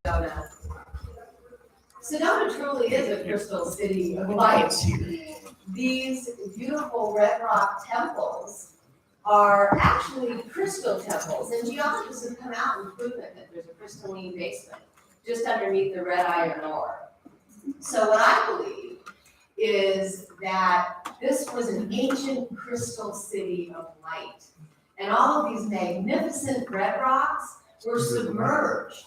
Sedona. Sedona truly is a crystal city of light. These beautiful red rock temples are actually crystal temples, and geologists have come out and proven that there's a crystalline basement just underneath the red iron ore. So what I believe is that this was an ancient crystal city of light, and all of these magnificent red rocks were submerged,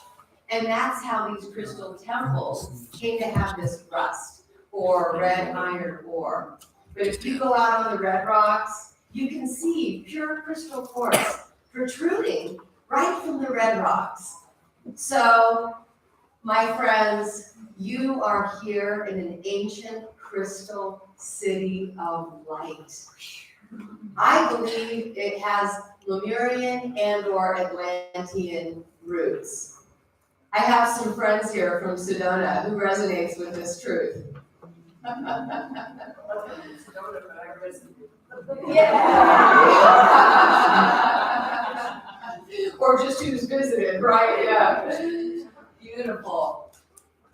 and that's how these crystal temples came to have this rust or red iron ore. But if you go out on the red rocks, you can see pure crystal quartz protruding right from the red rocks. So, my friends, you are here in an ancient crystal city of light. I believe it has Lemurian and or Atlantean roots. I have some friends here from Sedona who resonates with this truth. Yeah. Or just who's visited, right? Yeah. Beautiful.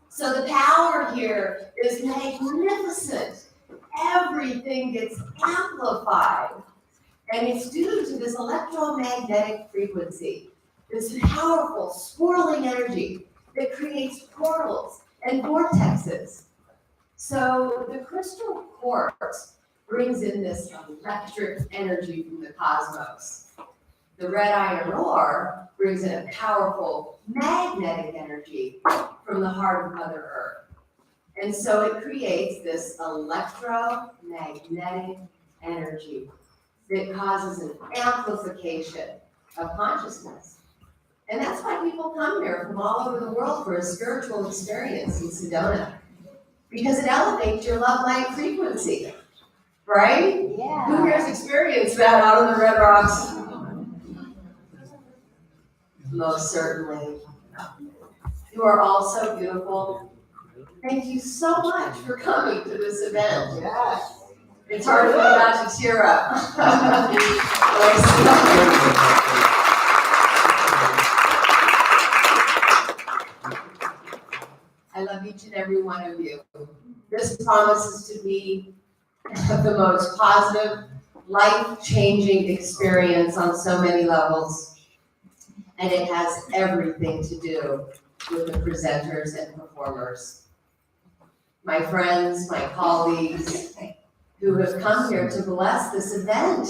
So the power here is magnificent. Everything gets amplified. And it's due to this electromagnetic frequency, this powerful swirling energy that creates portals and vortexes. So the crystal quartz brings in this electric energy from the cosmos. The red iron ore brings in a powerful magnetic energy from the heart of Mother Earth. And so it creates this electromagnetic energy that causes an amplification of consciousness. And that's why people come here from all over the world for a spiritual experience in Sedona. Because it elevates your love light frequency, right? Yeah. Who here has experienced that out on the red rocks? Most certainly. You are all so beautiful. Thank you so much for coming to this event. Yes. It's hard for me not to tear up. I love each and every one of you. This promises to be the most positive, life-changing experience on so many levels. And it has everything to do with the presenters and performers. My friends, my colleagues, who have come here to bless this event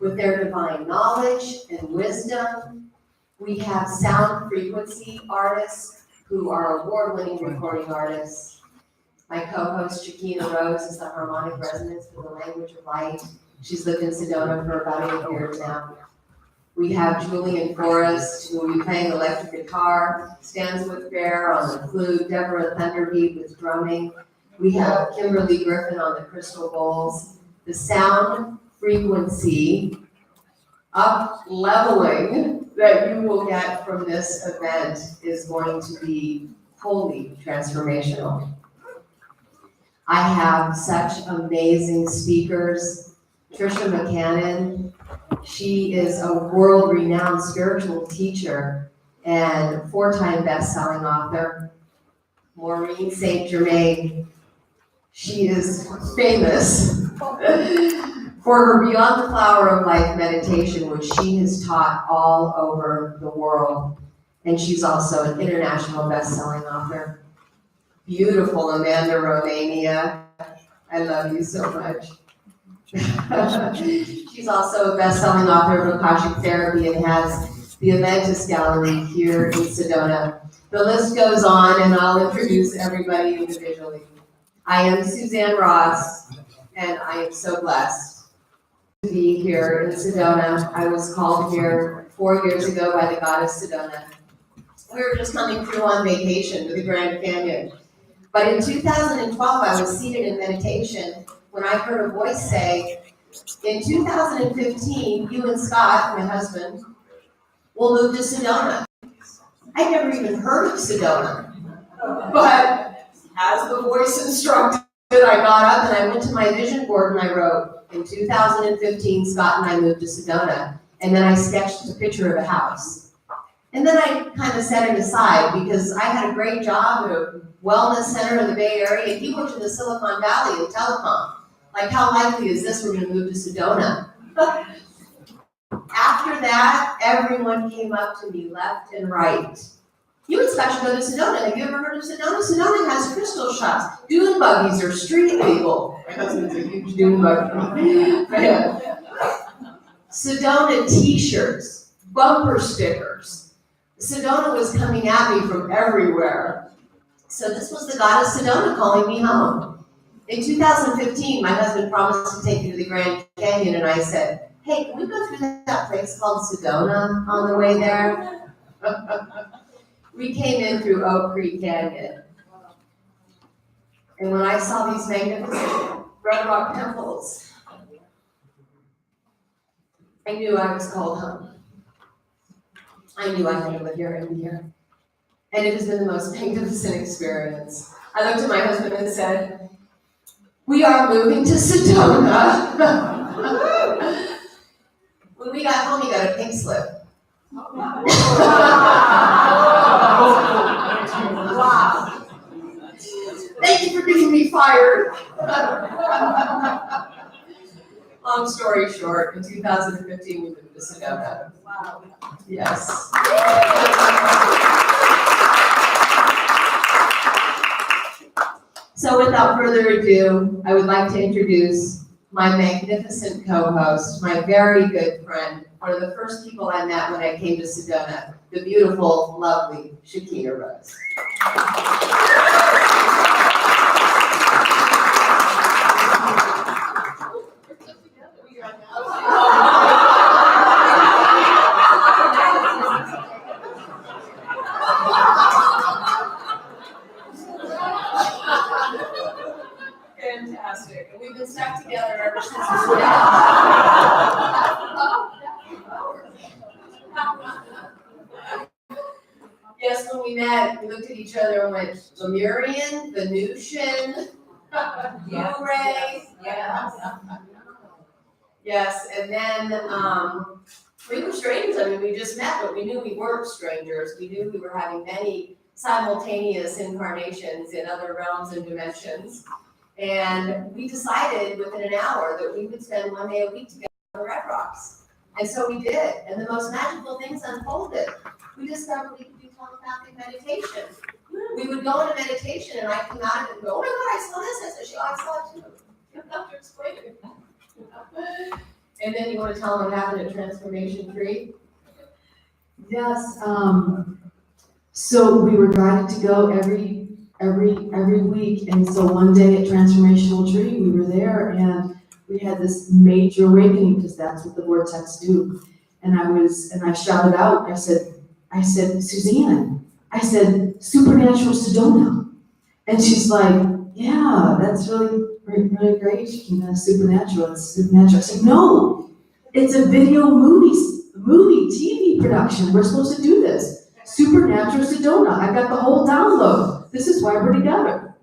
with their divine knowledge and wisdom. We have sound frequency artists who are award-winning recording artists. My co-host, Chiquina Rose, is the harmonic resonance for the language of light. She's lived in Sedona for about 8 years now. We have Julian Forrest, who will be playing electric guitar, Stanswood Fair on the flute, Deborah Thunderbeat with drumming. We have Kimberly Griffin on the crystal bowls. The sound frequency up-leveling that you will get from this event is going to be wholly transformational. I have such amazing speakers. Trisha McCannon, she is a world-renowned spiritual teacher and 4-time best-selling author. Maureen St. Germain, she is famous for her Beyond the Flower of Life meditation, which she has taught all over the world. And she's also an international best-selling author. Beautiful Amanda Romania, I love you so much. She's also a best-selling author of Akashic Therapy and has the Aventus Gallery here in Sedona. The list goes on, and I'll introduce everybody individually. I am Suzanne Ross, and I am so blessed to be here in Sedona. I was called here 4 years ago by the goddess Sedona. We were just coming through on vacation to the Grand Canyon. But in 2012, I was seated in meditation when I heard a voice say, in 2015, you and Scott, my husband, will move to Sedona. I'd never even heard of Sedona. But as the voice instructed, I got up and I went to my vision board and I wrote, in 2015, Scott and I moved to Sedona. And then I sketched a picture of a house. And then I kind of set it aside because I had a great job at a wellness center in the Bay Area, and he worked in the Silicon Valley in telecom. Like, how likely is this we're going to move to Sedona? After that, everyone came up to me left and right. You expect to go to Sedona. Have you ever heard of Sedona? Sedona has crystal shops. Dune buggies are street legal. My husband's a huge dune buggy. Sedona t-shirts, bumper stickers. Sedona was coming at me from everywhere. So this was the goddess Sedona calling me home. In 2015, my husband promised to take me to the Grand Canyon, and I said, hey, can we go through that place called Sedona on the way there? We came in through Oak Creek Canyon. And when I saw these magnificent red rock temples, I knew I was called home. I knew I had to live here and be here. And it has been the most magnificent experience. I looked at my husband and said, we are moving to Sedona. When we got home, he got a pink slip. Wow. Thank you for getting me fired. Long story short, in 2015, we moved to Sedona. Wow. Yes. So without further ado, I would like to introduce my magnificent co-host, my very good friend, one of the first people I met when I came to Sedona, the beautiful, lovely Shakina Rose. Fantastic. And we've been stuck together ever since we met. Yes, when we met, we looked at each other and went, Lemurian, Venusian, Ure. Yes, and then we were strangers. I mean, we just met, but we knew we weren't strangers. We knew we were having many simultaneous incarnations in other realms and dimensions. And we decided within an hour that we would spend one day a week together on the Red Rocks. And so we did. And the most magical things unfolded. We discovered we could do telepathic meditation. We would go into meditation and I'd come out of it and go, oh my God, I saw this. I said, I saw it too. You don't have to explain it. And then you want to tell them what happened at Transformation Tree? Yes. So we were guided to go every week, and so one day at Transformational Tree, we were there, and we had this major awakening because that's what the vortex do. And I shouted out. I said, Suzanne. I said, Supernatural Sedona, and she's like, yeah, that's really great. Supernatural. It's supernatural. I said, no, it's a video movie TV production. We're supposed to do this. Supernatural Sedona. I got the whole download. This is why we're together.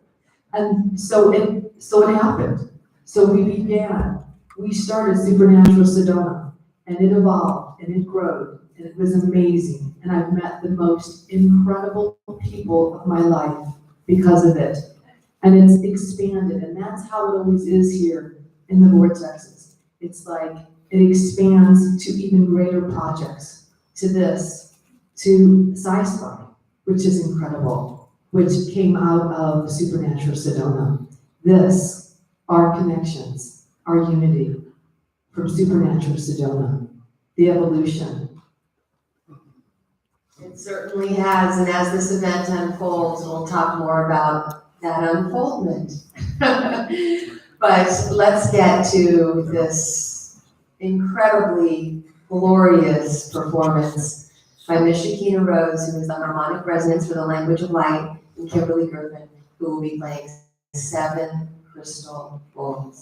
And so it happened. So we started Supernatural Sedona, and it evolved and it grew, and it was amazing. And I've met the most incredible people of my life because of it. And it's expanded, and that's how it always is here in the vortexes. It's like it expands to even greater projects, to Sci-Spi, which is incredible, which came out of Supernatural Sedona. This, our connections, our unity from Supernatural Sedona, the evolution. It certainly has, and as this event unfolds, we'll talk more about that unfoldment. But let's get to this incredibly glorious performance by Miss Shakina Rose, who is the harmonic resonance for the language of light, and Kimberly Griffin, who will be playing 7 crystal bowls.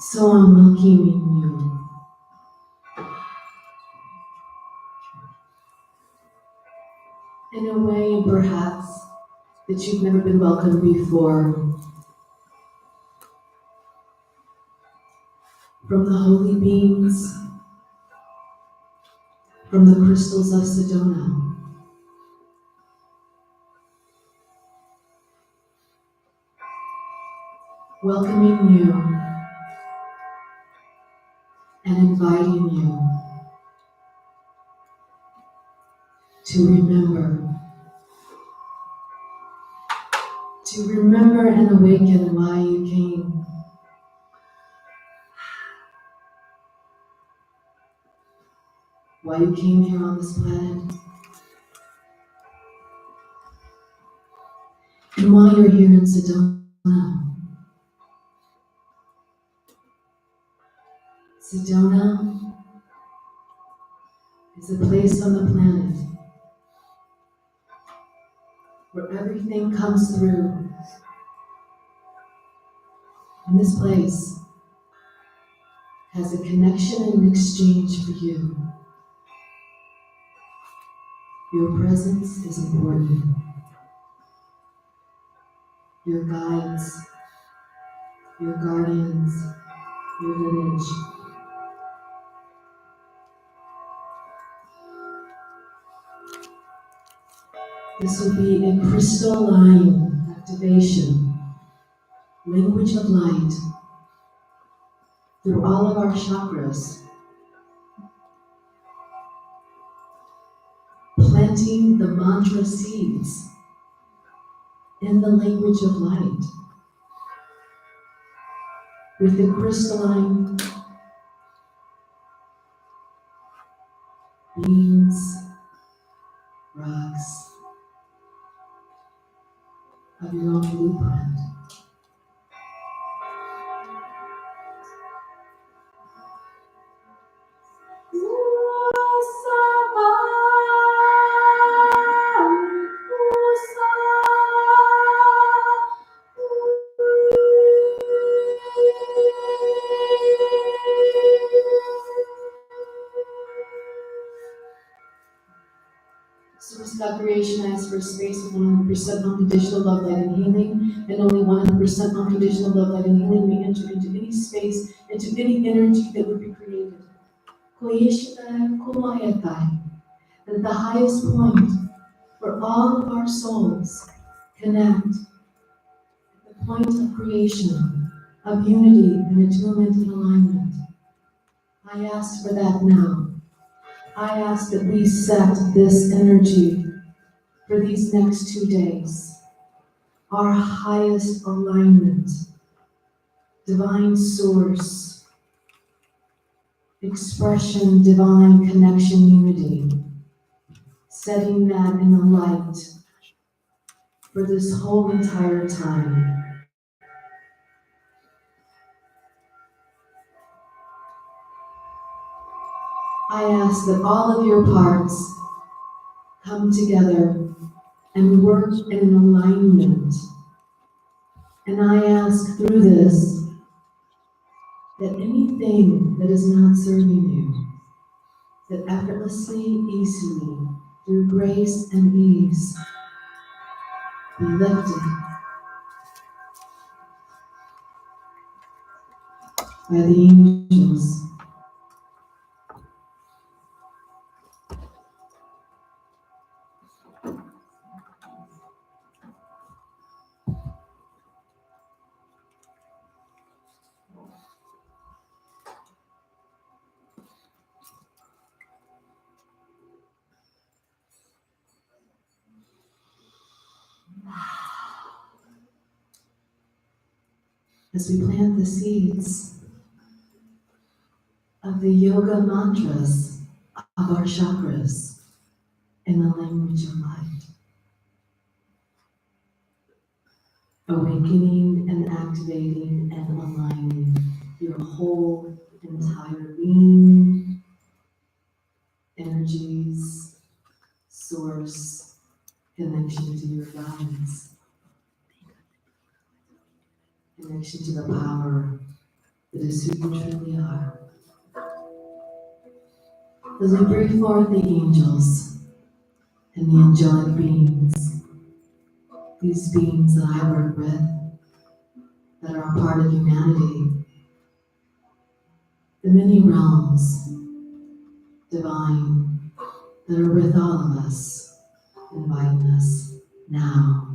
So I'm welcoming you in a way perhaps that you've never been welcomed before. From the holy beings, from the crystals of Sedona, welcoming you and inviting you to remember and awaken why you came. Why you came here on this planet. And why you're here in Sedona. Sedona is a place on the planet where everything comes through. And this place has a connection and exchange for you. Your presence is important. Your guides, your guardians, your lineage. This will be a crystalline activation, language of light, through all of our chakras, planting the mantra seeds in the language of light with the crystalline beams, rocks of your own blueprint. Source God Creation asks for a space of 100% unconditional love, light, and healing, and only 100% unconditional love, light, and healing may enter into any space, into any energy that would be created. Koyeshitai, Kumayatai. And at the highest point, where all of our souls connect, at the point of creation, of unity and attunement and alignment. I ask for that now. I ask that we set this energy for these next 2 days. Our highest alignment, divine source, expression, divine connection, unity. Setting that in the light for this whole entire time. I ask that all of your parts come together and work in an alignment. And I ask through this that anything that is not serving you, that effortlessly, easily, through grace and ease, be lifted by the angels. As we plant the seeds of the yoga mantras of our chakras in the language of light, awakening and activating and aligning your whole entire being, energies, source, connection to your guides, connection to the power that is who you truly are. As we bring forth the angels and the angelic beings, these beings that I work with, that are a part of humanity, the many realms, divine, that are with all of us, inviting us now.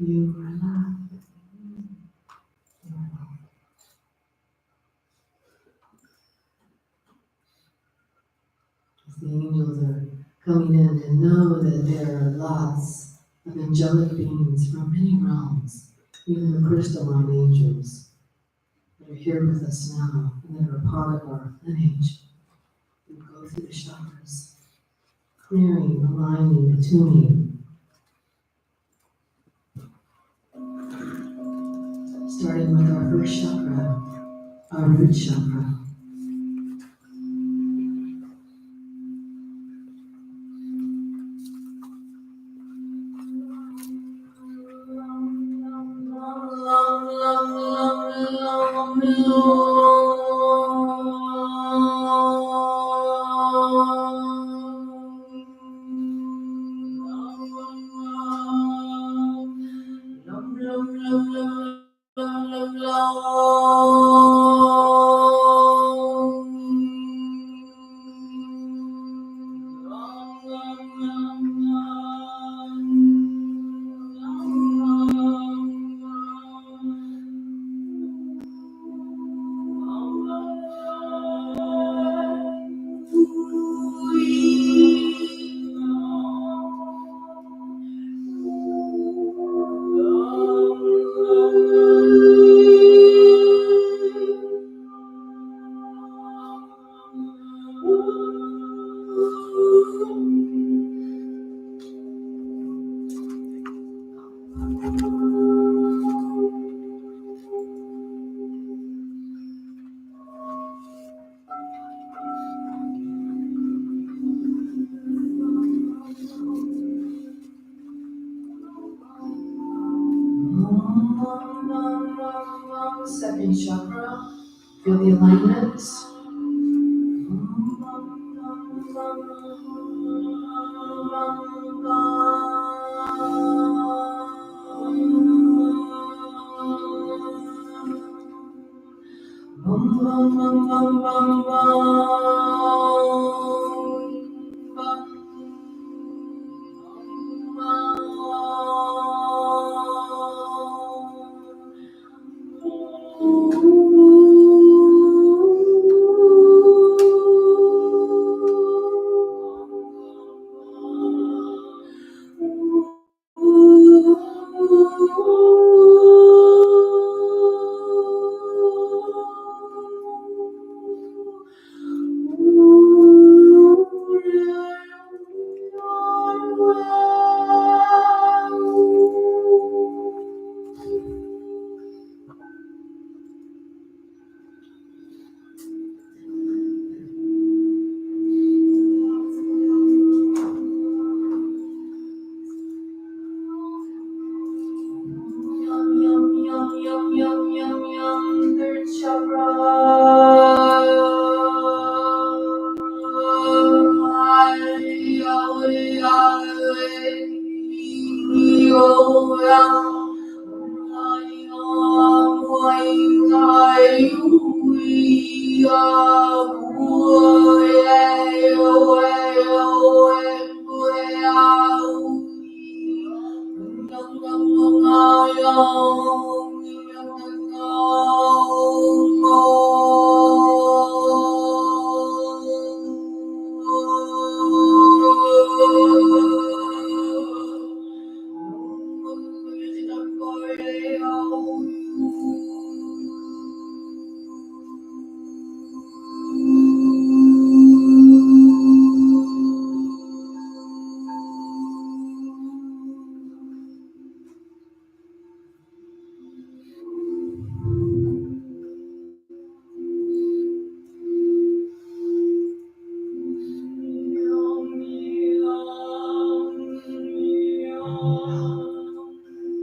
You are loved. As the angels are coming in, and know that there are lots of angelic beings from many realms, even the crystalline angels that are here with us now and that are part of our lineage. We go through the chakras, clearing, aligning, attuning, starting with our first chakra, our root chakra. Second chakra, feel the alignment.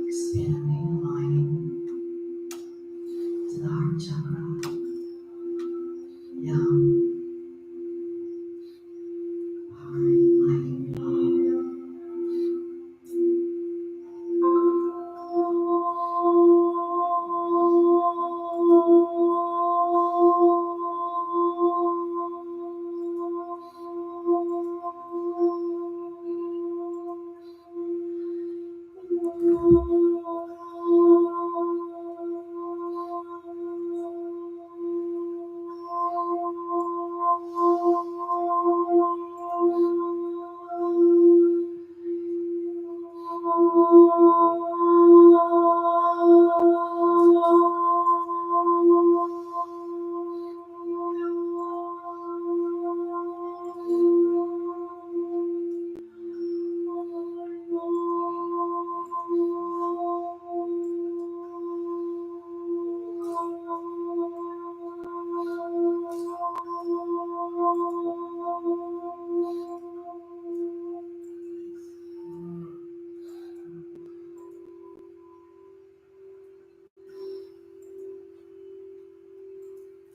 Expanding, aligning to the heart chakra. Yum. Heart, lighting, yum.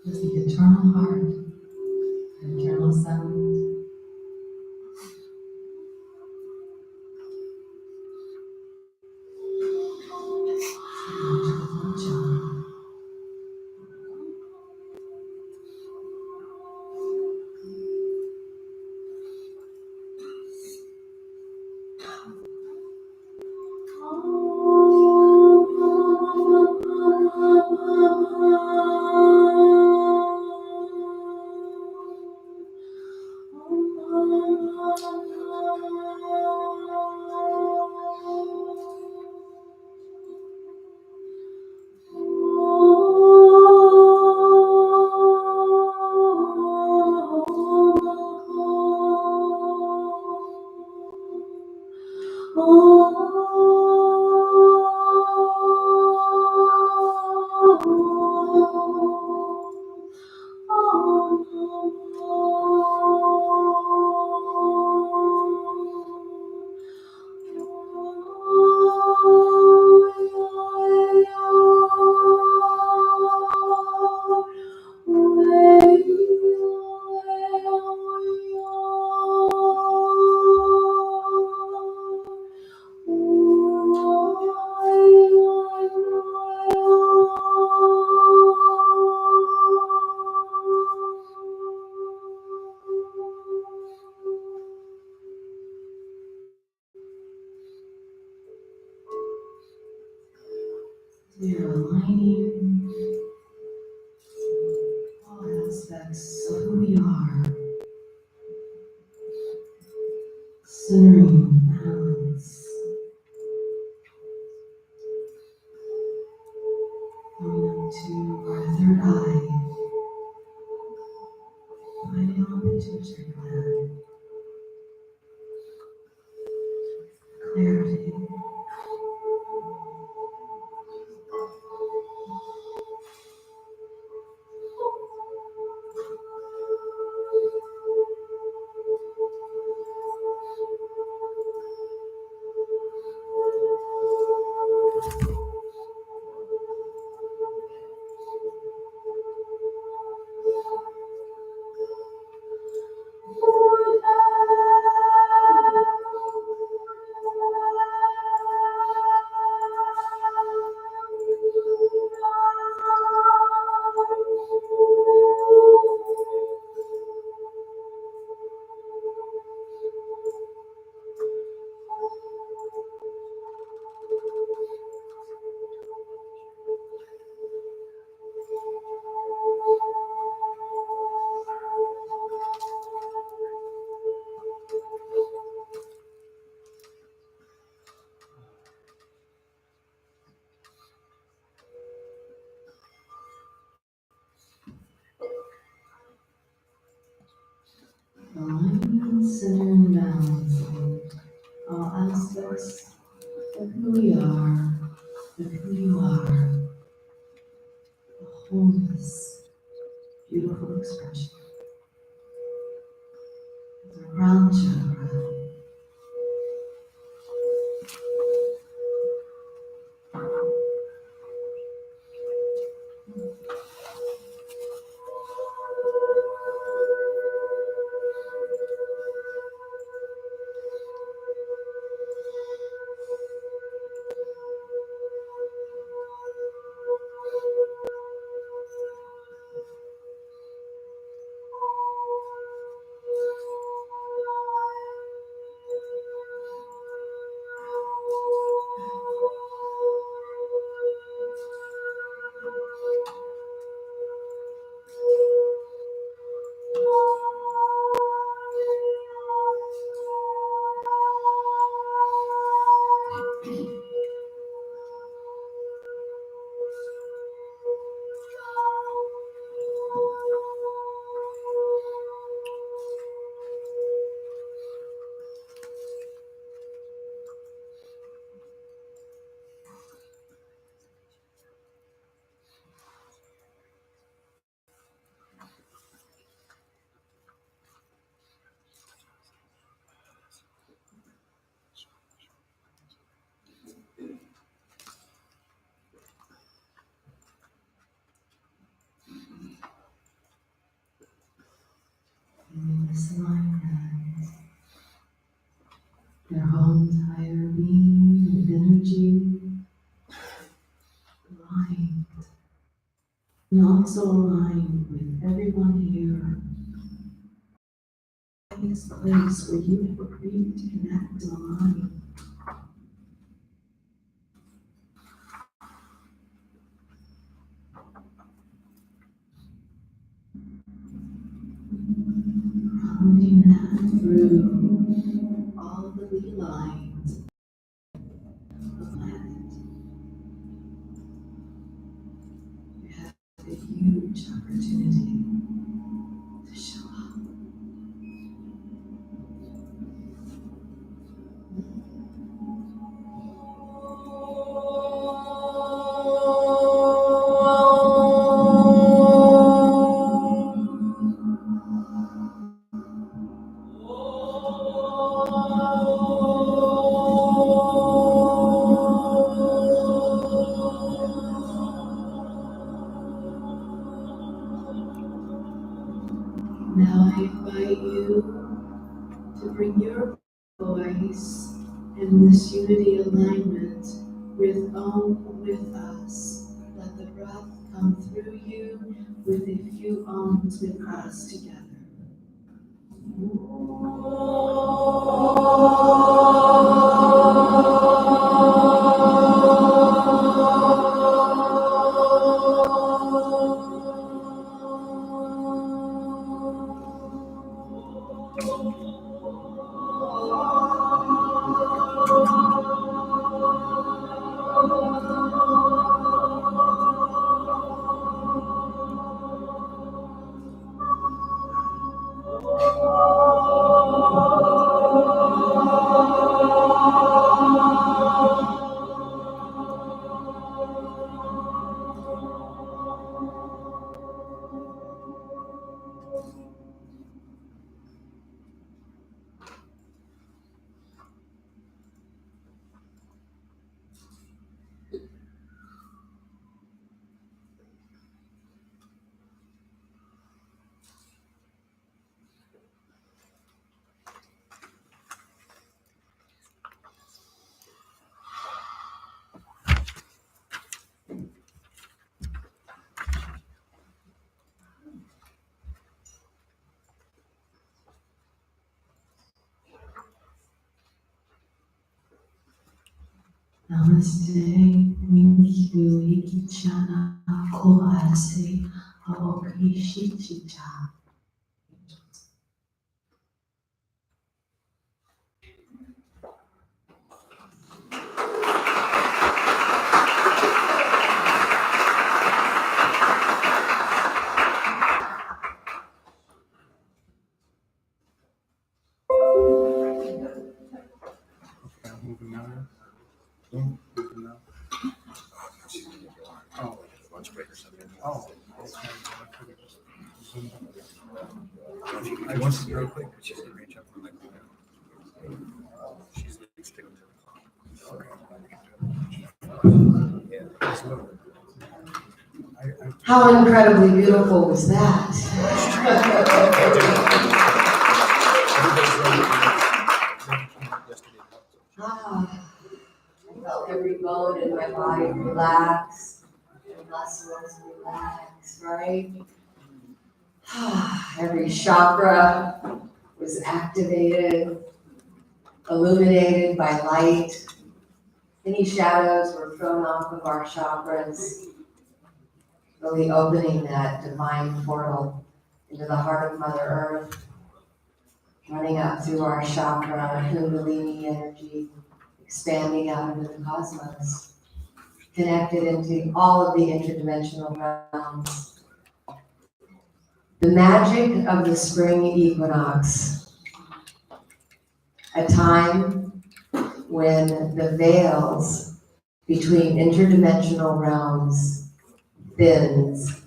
Just the eternal heart, the eternal settlement. We are aligning all aspects of who we are, centering balance, going up to our third eye, lighting on the pituitary gland, clarity. Aligning, centering, balancing all aspects of who we are, of who you are, the wholeness, beautiful expression. With our crown chakra, feeling this alignment, their whole entire being and energy aligned, and also aligned with everyone here. This place where you have agreed to connect and align. Rounding that through all the lead lines of the planet. You have a huge opportunity to show up. Now I invite you to bring your voice in this unity alignment with Om with us. Let the breath come through you with a few Oms with us together. Namaste, Minkyu, Ikichana, Kohase, Aoki, Shichicha. Moving now. Moving now. Oh, lunch break or something. Oh, okay. I want to real quick. She's gonna reach up and like, she's like sticking to the clock. Yeah, just a little bit. How incredibly beautiful was that? I felt every bone in my body relax, my muscles relax, right? Every chakra was activated, illuminated by light. Any shadows were thrown off of our chakras, really opening that divine portal into the heart of Mother Earth, running up through our chakra, Kundalini energy, expanding out into the cosmos, connected into all of the interdimensional realms. The magic of the spring equinox, a time when the veils between interdimensional realms thins,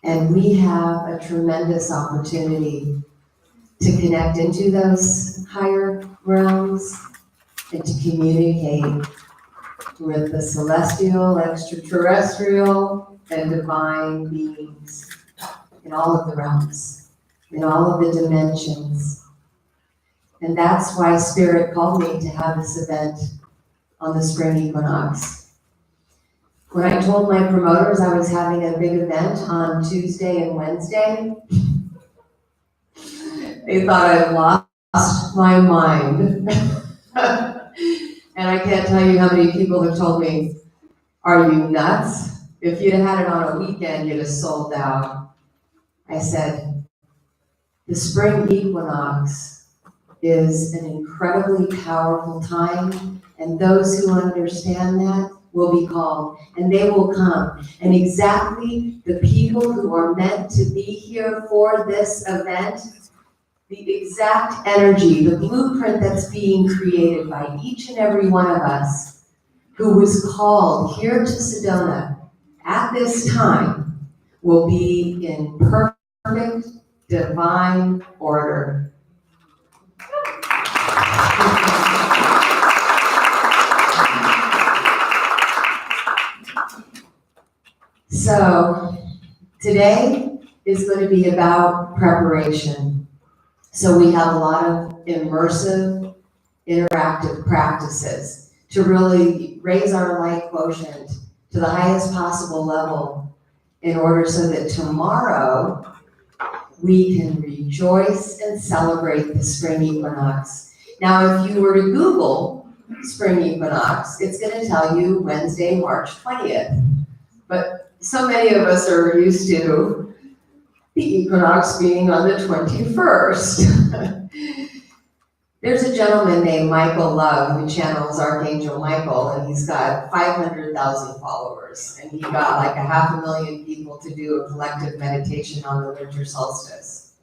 and we have a tremendous opportunity to connect into those higher realms and to communicate with the celestial, extraterrestrial, and divine beings in all of the realms, in all of the dimensions. And that's why Spirit called me to have this event on the spring equinox. When I told my promoters I was having a big event on Tuesday and Wednesday, they thought I'd lost my mind. And I can't tell you how many people have told me, are you nuts? If you'd have had it on a weekend, you'd have sold out. I said, the spring equinox is an incredibly powerful time, and those who understand that will be called, and they will come. And exactly the people who are meant to be here for this event, the exact energy, the blueprint that's being created by each and every one of us who was called here to Sedona at this time will be in perfect divine order. So today is going to be about preparation. So we have a lot of immersive, interactive practices to really raise our light quotient to the highest possible level in order so that tomorrow we can rejoice and celebrate the spring equinox. Now, if you were to Google spring equinox, it's going to tell you Wednesday, March 20th. But so many of us are used to the equinox being on the 21st. There's a gentleman named Michael Love who channels Archangel Michael, and he's got 500,000 followers, and he got like 500,000 people to do a collective meditation on the winter solstice.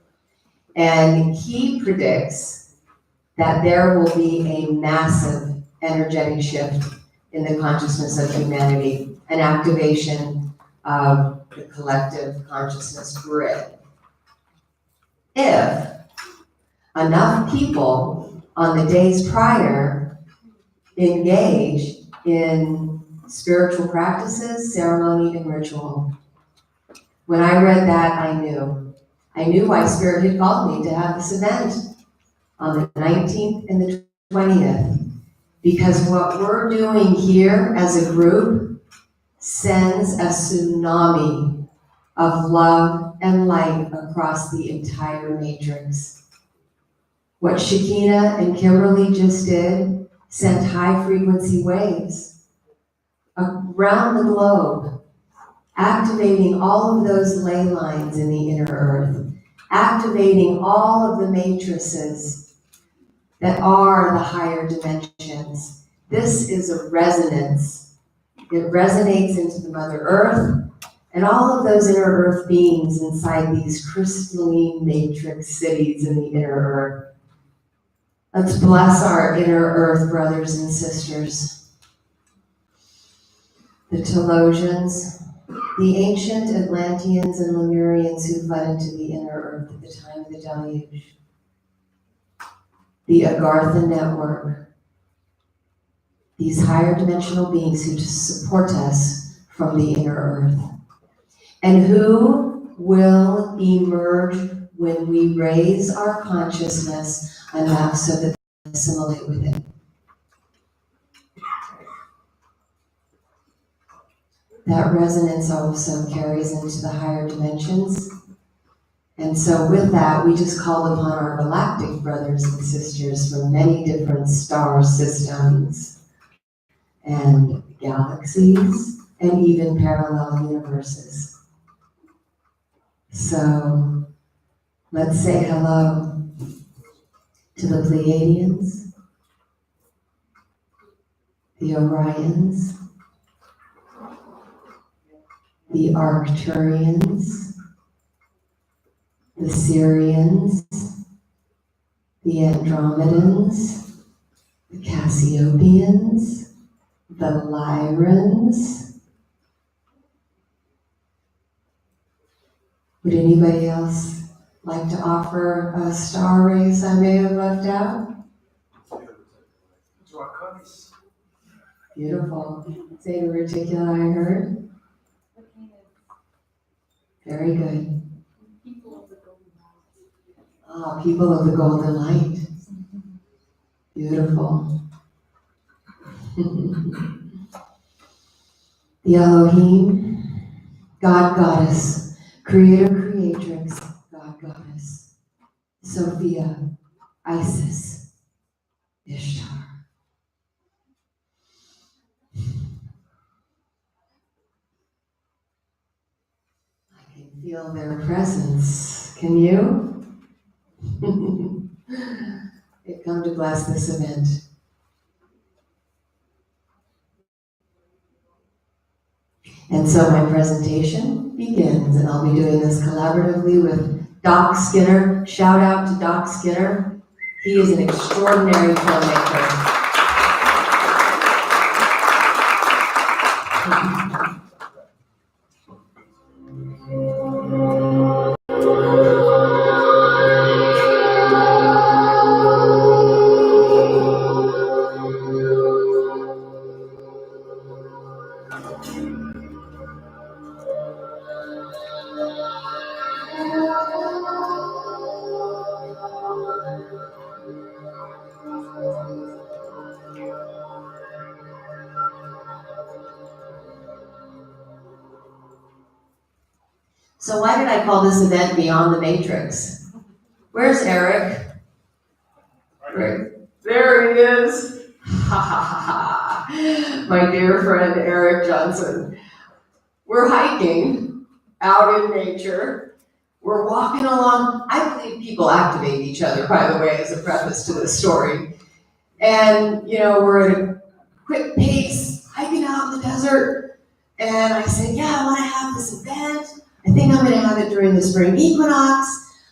And he predicts that there will be a massive energetic shift in the consciousness of humanity, an activation of the collective consciousness grid. If enough people on the days prior engage in spiritual practices, ceremony, and ritual. When I read that, I knew why Spirit had called me to have this event on the 19th and the 20th. Because what we're doing here as a group sends a tsunami of love and light across the entire matrix. What Shakina and Kimberly just did sent high frequency waves around the globe, activating all of those ley lines in the inner earth, activating all of the matrices that are the higher dimensions. This is a resonance. It resonates into the Mother Earth and all of those inner earth beings inside these crystalline matrix cities in the inner earth. Let's bless our inner earth brothers and sisters. The Telosians, the ancient Atlanteans and Lemurians who fled into the inner earth at the time of the deluge. The Agartha network. These higher dimensional beings who support us from the inner earth. And who will emerge when we raise our consciousness enough so that they assimilate with it. That resonance also carries into the higher dimensions. And so with that, we just called upon our galactic brothers and sisters from many different star systems and galaxies and even parallel universes. So let's say hello to the Pleiadians, the Orions, the Arcturians, the Sirians, the Andromedans, the Cassiopeans, the Lyrans. Would anybody else like to offer a star race I may have left out? Beautiful. Zeta Reticuli, I heard. Very good. Ah, people of the golden light. Beautiful. The Elohim, God Goddess, Creator Creatrix, God Goddess, Sophia, Isis, Ishtar. I can feel their presence. Can you? They've come to bless this event. And so my presentation begins, and I'll be doing this collaboratively with Doc Skinner. Shout out to Doc Skinner. He is an extraordinary filmmaker. So why did I call this event Beyond the Matrix? Where's Eric? Right. There he is. Ha ha ha ha. My dear friend Eric Johnson. We're hiking out in nature. We're walking along. I believe people activate each other, by the way, as a preface to this story. And, we're at a quick pace, hiking out in the desert. And I said, yeah, I want to have this event. I think I'm going to have it during the spring equinox.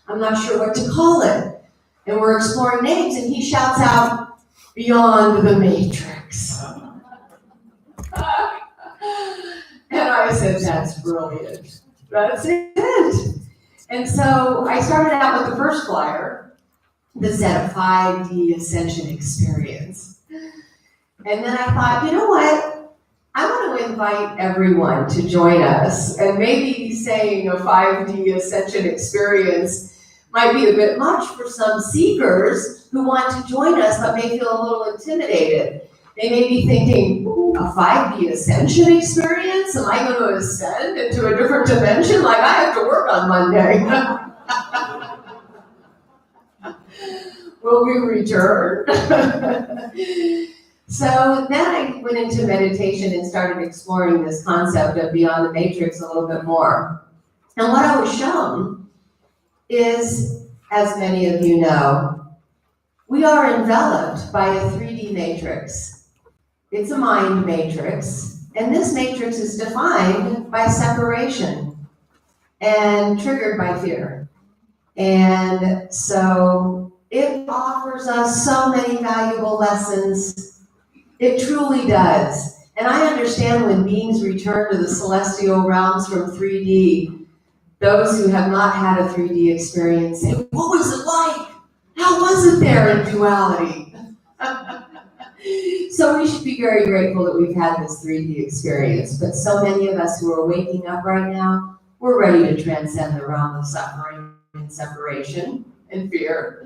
I'm not sure what to call it. And we're exploring names, and he shouts out, Beyond the Matrix. And I said, that's brilliant. That's it. And so I started out with the first flyer that said a 5D ascension experience. And then I thought, you know what? I want to invite everyone to join us. And maybe saying a 5D ascension experience might be a bit much for some seekers who want to join us but may feel a little intimidated. They may be thinking, a 5D ascension experience? Am I going to ascend into a different dimension? Like I have to work on Monday. Will we return? So then I went into meditation and started exploring this concept of beyond the matrix a little bit more. And what I was shown is, as many of you know, we are enveloped by a 3D matrix. It's a mind matrix, and this matrix is defined by separation and triggered by fear. And so it offers us so many valuable lessons. It truly does. And I understand when beings return to the celestial realms from 3D, those who have not had a 3D experience say, what was it like? How was it there in duality? So we should be very grateful that we've had this 3D experience, but so many of us who are waking up right now, we're ready to transcend the realm of suffering and separation and fear.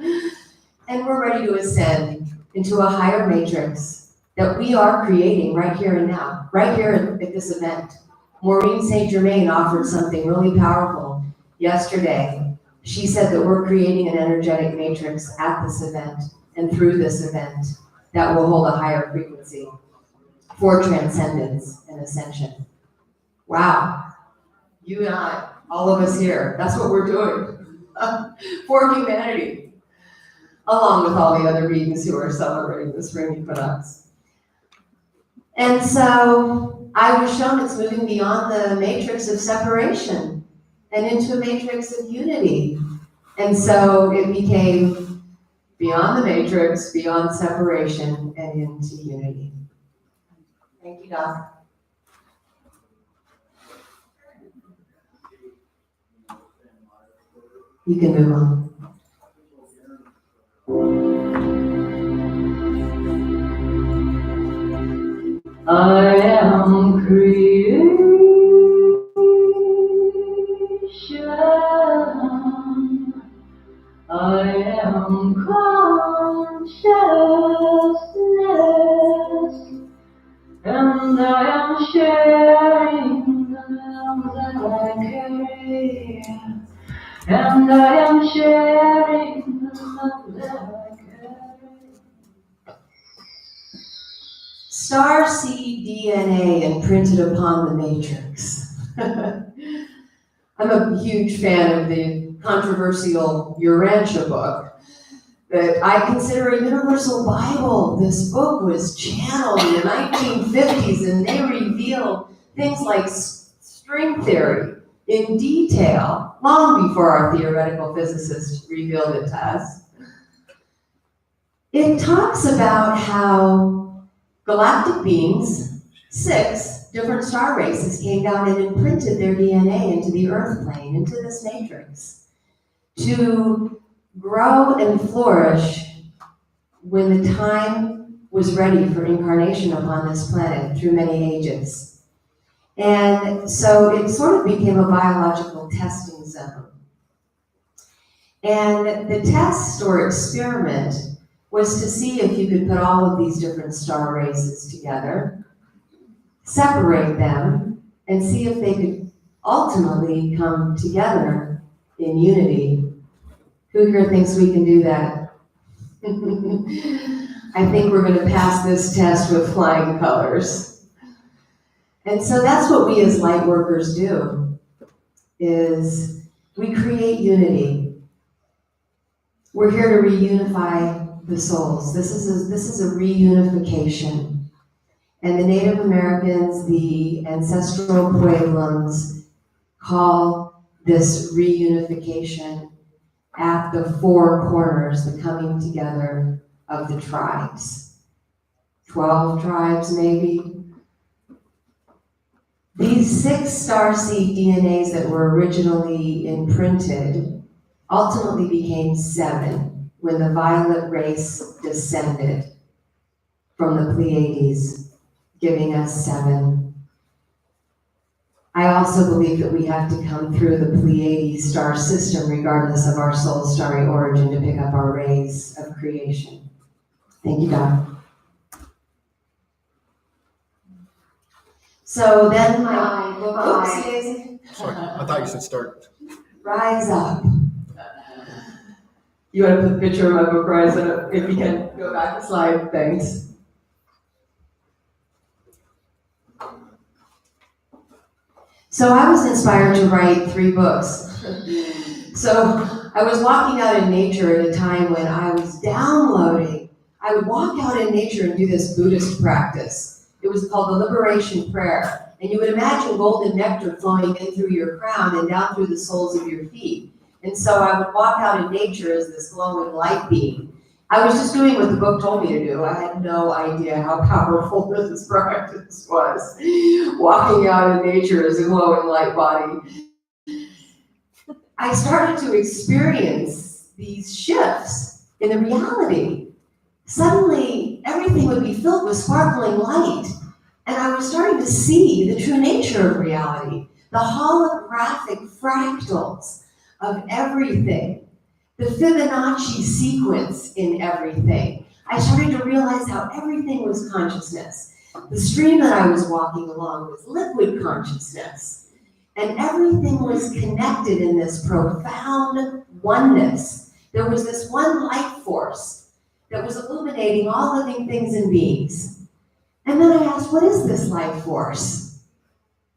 And we're ready to ascend into a higher matrix that we are creating right here and now, right here at this event. Maureen St. Germain offered something really powerful yesterday. She said that we're creating an energetic matrix at this event and through this event that will hold a higher frequency for transcendence and ascension. Wow. You and I, all of us here, that's what we're doing for humanity, along with all the other beings who are celebrating the spring equinox. And so I was shown it's moving beyond the matrix of separation and into a matrix of unity. And so it became beyond the matrix, beyond separation, and into unity. Thank you, Doc. You can move on. I am creation. I am consciousness, and I am sharing the love that I carry, and I am sharing the love that I carry. Star seed DNA imprinted upon the matrix. I'm a huge fan of the controversial Urantia book that I consider a universal Bible. This book was channeled in the 1950s, and they reveal things like string theory in detail, long before our theoretical physicists revealed it to us. It talks about how galactic beings, 6 different star races, came down and imprinted their DNA into the earth plane, into this matrix, to grow and flourish when the time was ready for incarnation upon this planet through many ages. And so it sort of became a biological testing zone. And the test or experiment was to see if you could put all of these different star races together, separate them, and see if they could ultimately come together in unity. Who here thinks we can do that? I think we're going to pass this test with flying colors. And so that's what we as light workers do, is We create unity. We're here to reunify the souls. This is a reunification. And the Native Americans, the ancestral Pueblos, call this reunification at the four corners, the coming together of the tribes. 12 tribes, maybe. These 6 starseed DNAs that were originally imprinted ultimately became 7 when the violet race descended from the Pleiades, giving us 7. I also believe that we have to come through the Pleiades star system regardless of our soul starry origin to pick up our rays of creation. Thank you, God. So then my book, Sorry, I thought you said start. Rise Up. You want to put the picture of my book, Rise Up? If you can go back a slide, thanks. So I was inspired to write 3 books. So I was walking out in nature at a time when I was downloading. I would walk out in nature and do this Buddhist practice. It was called the Liberation Prayer. And you would imagine golden nectar flowing in through your crown and down through the soles of your feet. And so I would walk out in nature as this glowing light beam. I was just doing what the book told me to do. I had no idea how powerful this practice was. Walking out in nature as a glowing light body. I started to experience these shifts in the reality. Suddenly, everything would be filled with sparkling light. And I was starting to see the true nature of reality, the holographic fractals of everything, the Fibonacci sequence in everything. I started to realize how everything was consciousness. The stream that I was walking along was liquid consciousness. And everything was connected in this profound oneness. There was this one life force that was illuminating all living things and beings. And then I asked, what is this life force?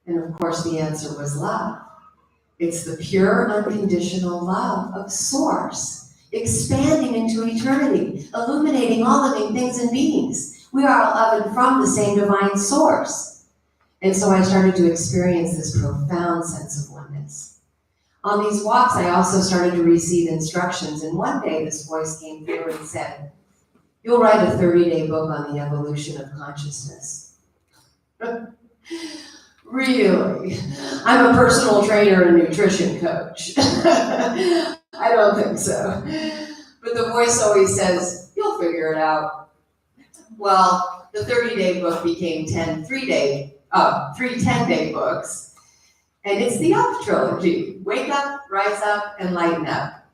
And of course the answer was love. It's the pure, unconditional love of Source, expanding into eternity, illuminating all living things and beings. We are all of and from the same divine Source. And so I started to experience this profound sense of oneness. On these walks, I also started to receive instructions, and one day this voice came through and said, you'll write a 30-day book on the evolution of consciousness. Really? I'm a personal trainer and nutrition coach. I don't think so. But the voice always says, you'll figure it out. Well, the 30-day book became 3 10-day books. And it's the Up trilogy. Wake up, rise up, and lighten up.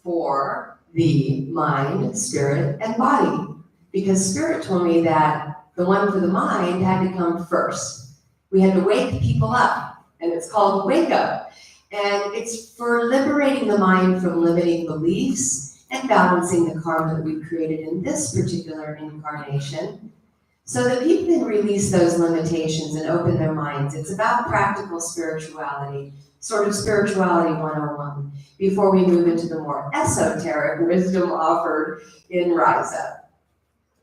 For the mind, spirit, and body. Because spirit told me that the one for the mind had to come first. We had to wake people up, and it's called Wake Up. And it's for liberating the mind from limiting beliefs and balancing the karma that we've created in this particular incarnation so that people can release those limitations and open their minds. It's about practical spirituality, sort of spirituality 101, before we move into the more esoteric wisdom offered in Rise Up.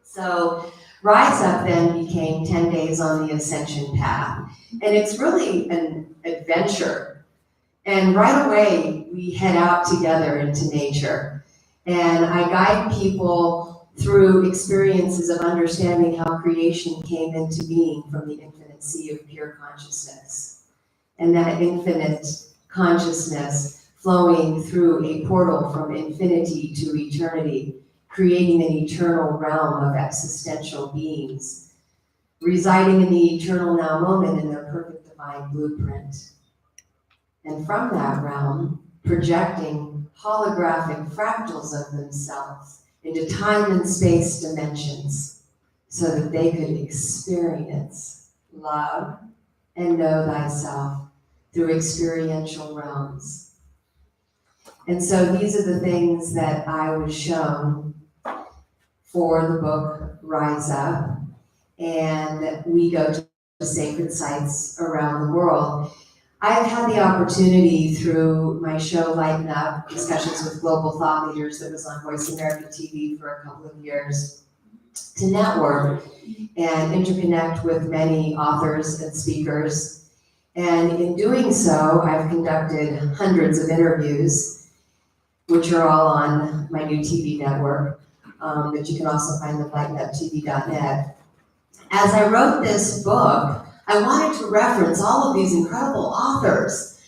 So Rise Up then became 10 days on the ascension path. And it's really an adventure. And right away, we head out together into nature. And I guide people through experiences of understanding how creation came into being from the infinite sea of pure consciousness. And that infinite consciousness flowing through a portal from infinity to eternity, creating an eternal realm of existential beings, residing in the eternal now moment in their perfect divine blueprint. And from that realm, projecting holographic fractals of themselves into time and space dimensions so that they could experience love and know thyself through experiential realms. And so these are the things that I was shown for the book Rise Up, and we go to sacred sites around the world. I've had the opportunity through my show Lighten Up, Discussions with Global Thought Leaders that was on Voice America TV for a couple of years, to network and interconnect with many authors and speakers. And in doing so, I've conducted hundreds of interviews, which are all on my new TV network, that you can also find at lightenuptv.net. As I wrote this book, I wanted to reference all of these incredible authors.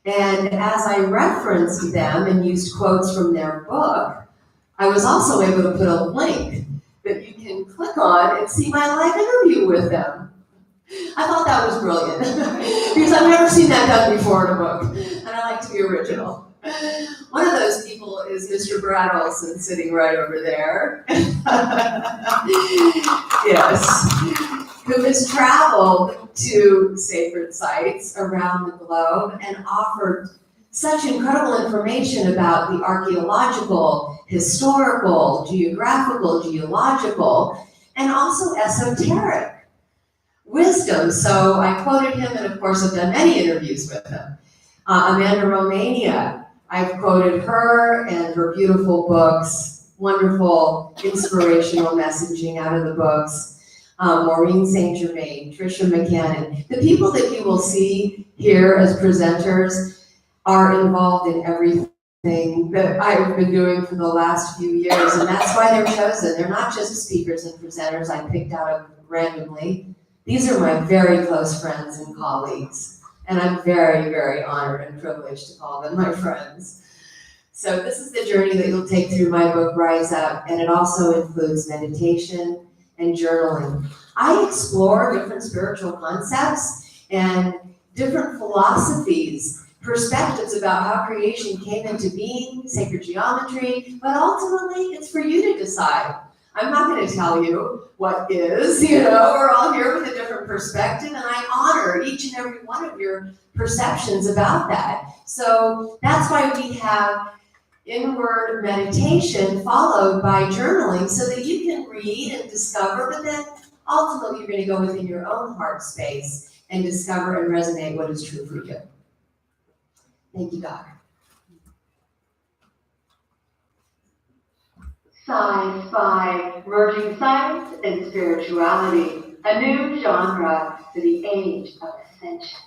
And as I referenced them and used quotes from their book, I was also able to put a link that you can click on and see my live interview with them. I thought that was brilliant because I've never seen that done before in a book, and I like to be original. One of those people is Mr. Brad Olson, sitting right over there. Yes, who has traveled to sacred sites around the globe and offered such incredible information about the archaeological, historical, geographical, geological, and also esoteric wisdom. So I quoted him, and of course I've done many interviews with him. Amanda Romania, I've quoted her and her beautiful books, wonderful inspirational messaging out of the books. Maureen St. Germain, Tricia McCannon. The people that you will see here as presenters are involved in everything that I've been doing for the last few years, and that's why they're chosen. They're not just speakers and presenters I picked out of randomly. These are my very close friends and colleagues, and I'm very, very honored and privileged to call them my friends. So this is the journey that you'll take through my book, Rise Up, and it also includes meditation and journaling. I explore different spiritual concepts and different philosophies, perspectives about how creation came into being, sacred geometry, but ultimately it's for you to decide. I'm not going to tell you what is, we're all here with a different perspective, and I honor each and every one of your perceptions about that. So that's why we have inward meditation followed by journaling so that you can read and discover, but then ultimately you're going to go within your own heart space and discover and resonate what is true for you. Thank you, Doc. Sci-Spi, merging science and spirituality, a new genre for the age of ascension.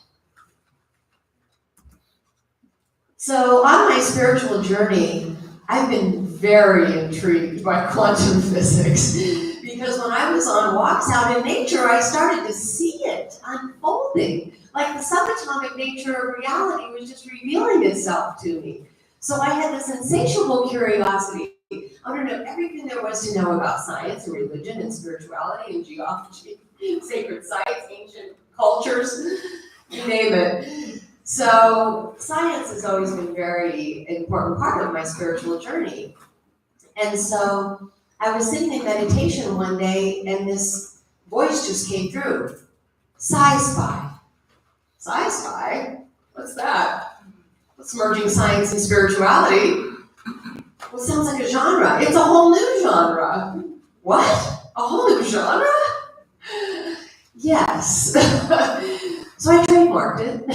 So on my spiritual journey, I've been very intrigued by quantum physics because when I was on walks out in nature, I started to see it unfolding. Like the subatomic nature of reality was just revealing itself to me. So I had this insatiable curiosity. I want to know everything there was to know about science and religion and spirituality and geology, sacred sites, ancient cultures, you name it. So science has always been a very important part of my spiritual journey. And so I was sitting in meditation one day and this voice just came through. Sci-Spi. Sci-Spi? What's that? What's merging science and spirituality? Well, it sounds like a genre. It's a whole new genre. What? A whole new genre? Yes. So I trademarked it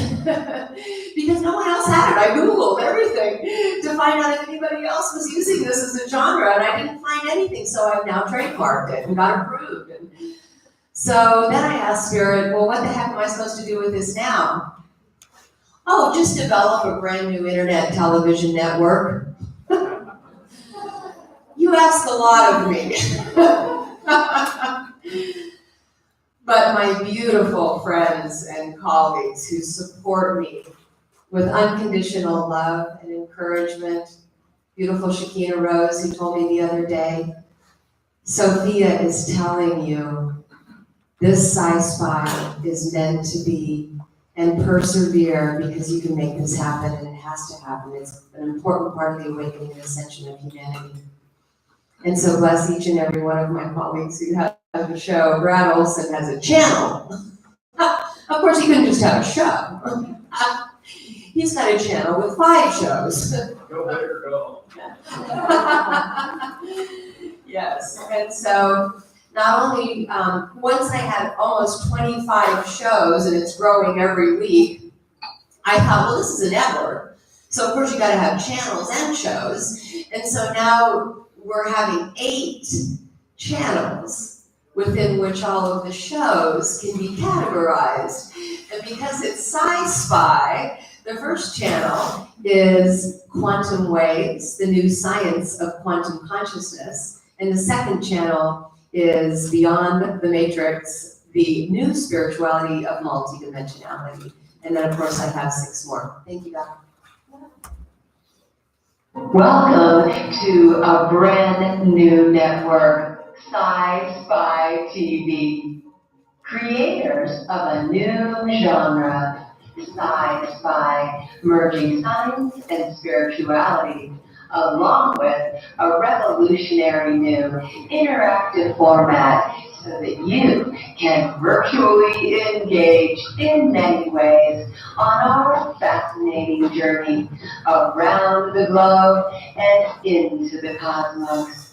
because no one else had it. I Googled everything to find out if anybody else was using this as a genre, and I didn't find anything, so I've now trademarked it and got approved. And so then I asked Spirit, well, what the heck am I supposed to do with this now? Oh, just develop a brand new internet television network. You ask a lot of me. But my beautiful friends and colleagues who support me with unconditional love and encouragement. Beautiful Shakina Rose, who told me the other day, Sophia is telling you this Sci-Spi is meant to be, and persevere because you can make this happen and it has to happen. It's an important part of the awakening and ascension of humanity. And so bless each and every one of my colleagues who have a show. Brad Olson has a channel. Of course, he couldn't just have a show. He's got a channel with 5 shows. Go bigger, go. Yes, and so not only, once I had almost 25 shows, and it's growing every week, I thought, well, this is a network. So of course you gotta have channels and shows. And so now we're having 8 channels within which all of the shows can be categorized. And because it's Sci-Spi, the first channel is Quantum Waves, the new science of quantum consciousness. And the second channel is Beyond the Matrix, the new spirituality of multidimensionality. And then, of course, I have 6 more. Thank you, Doc. Welcome to a brand new network, Sci-Spi TV. Creators of a new genre, Sci-Spi, merging science and spirituality, along with a revolutionary new interactive format so that you can virtually engage in many ways on our fascinating journey around the globe and into the cosmos.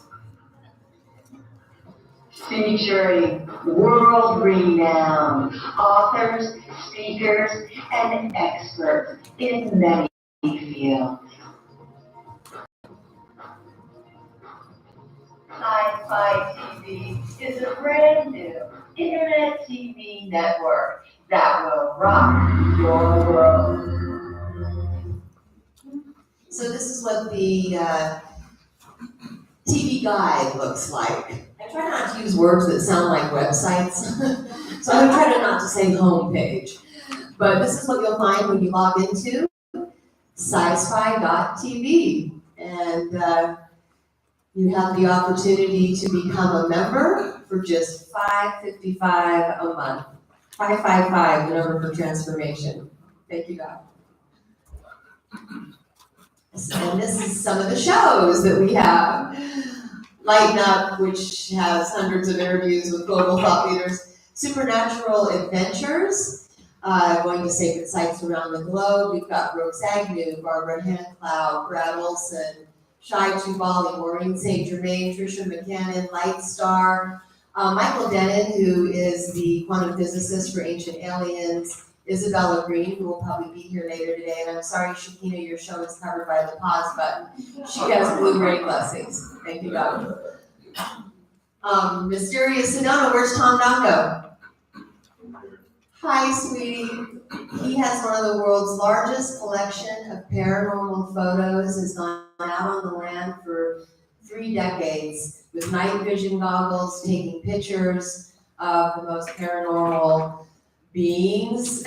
Featuring world-renowned authors, speakers, and experts in many fields. Sci-Fi TV is a brand new internet TV network that will rock your world. So this is what the TV guide looks like. I try not to use words that sound like websites, so I'm gonna try to not to say homepage. But this is what you'll find when you log into scispi.tv, and you have the opportunity to become a member for just $5.55 a month. 555, the number for transformation. Thank you, God. And this is some of the shows that we have. Lighten Up, which has hundreds of interviews with global thought leaders. Supernatural Adventures, going to sacred sites around the globe. We've got Brooks Agnew, Barbara Handclough, Brad Olson, Shai Tubali, Maureen St. Germain, Tricia McCannon, Lightstar, Michael Dennin, who is the quantum physicist for Ancient Aliens, Isabella Green, who will probably be here later today. And I'm sorry, Shakina, your show is covered by the pause button. She has blue-gray blessings. Thank you, God. Mysterious Sedona, where's Tom Dongo? Hi, sweetie. He has one of the world's largest collection of paranormal photos, has gone out on the land for 3 decades with night vision goggles, taking pictures of the most paranormal beings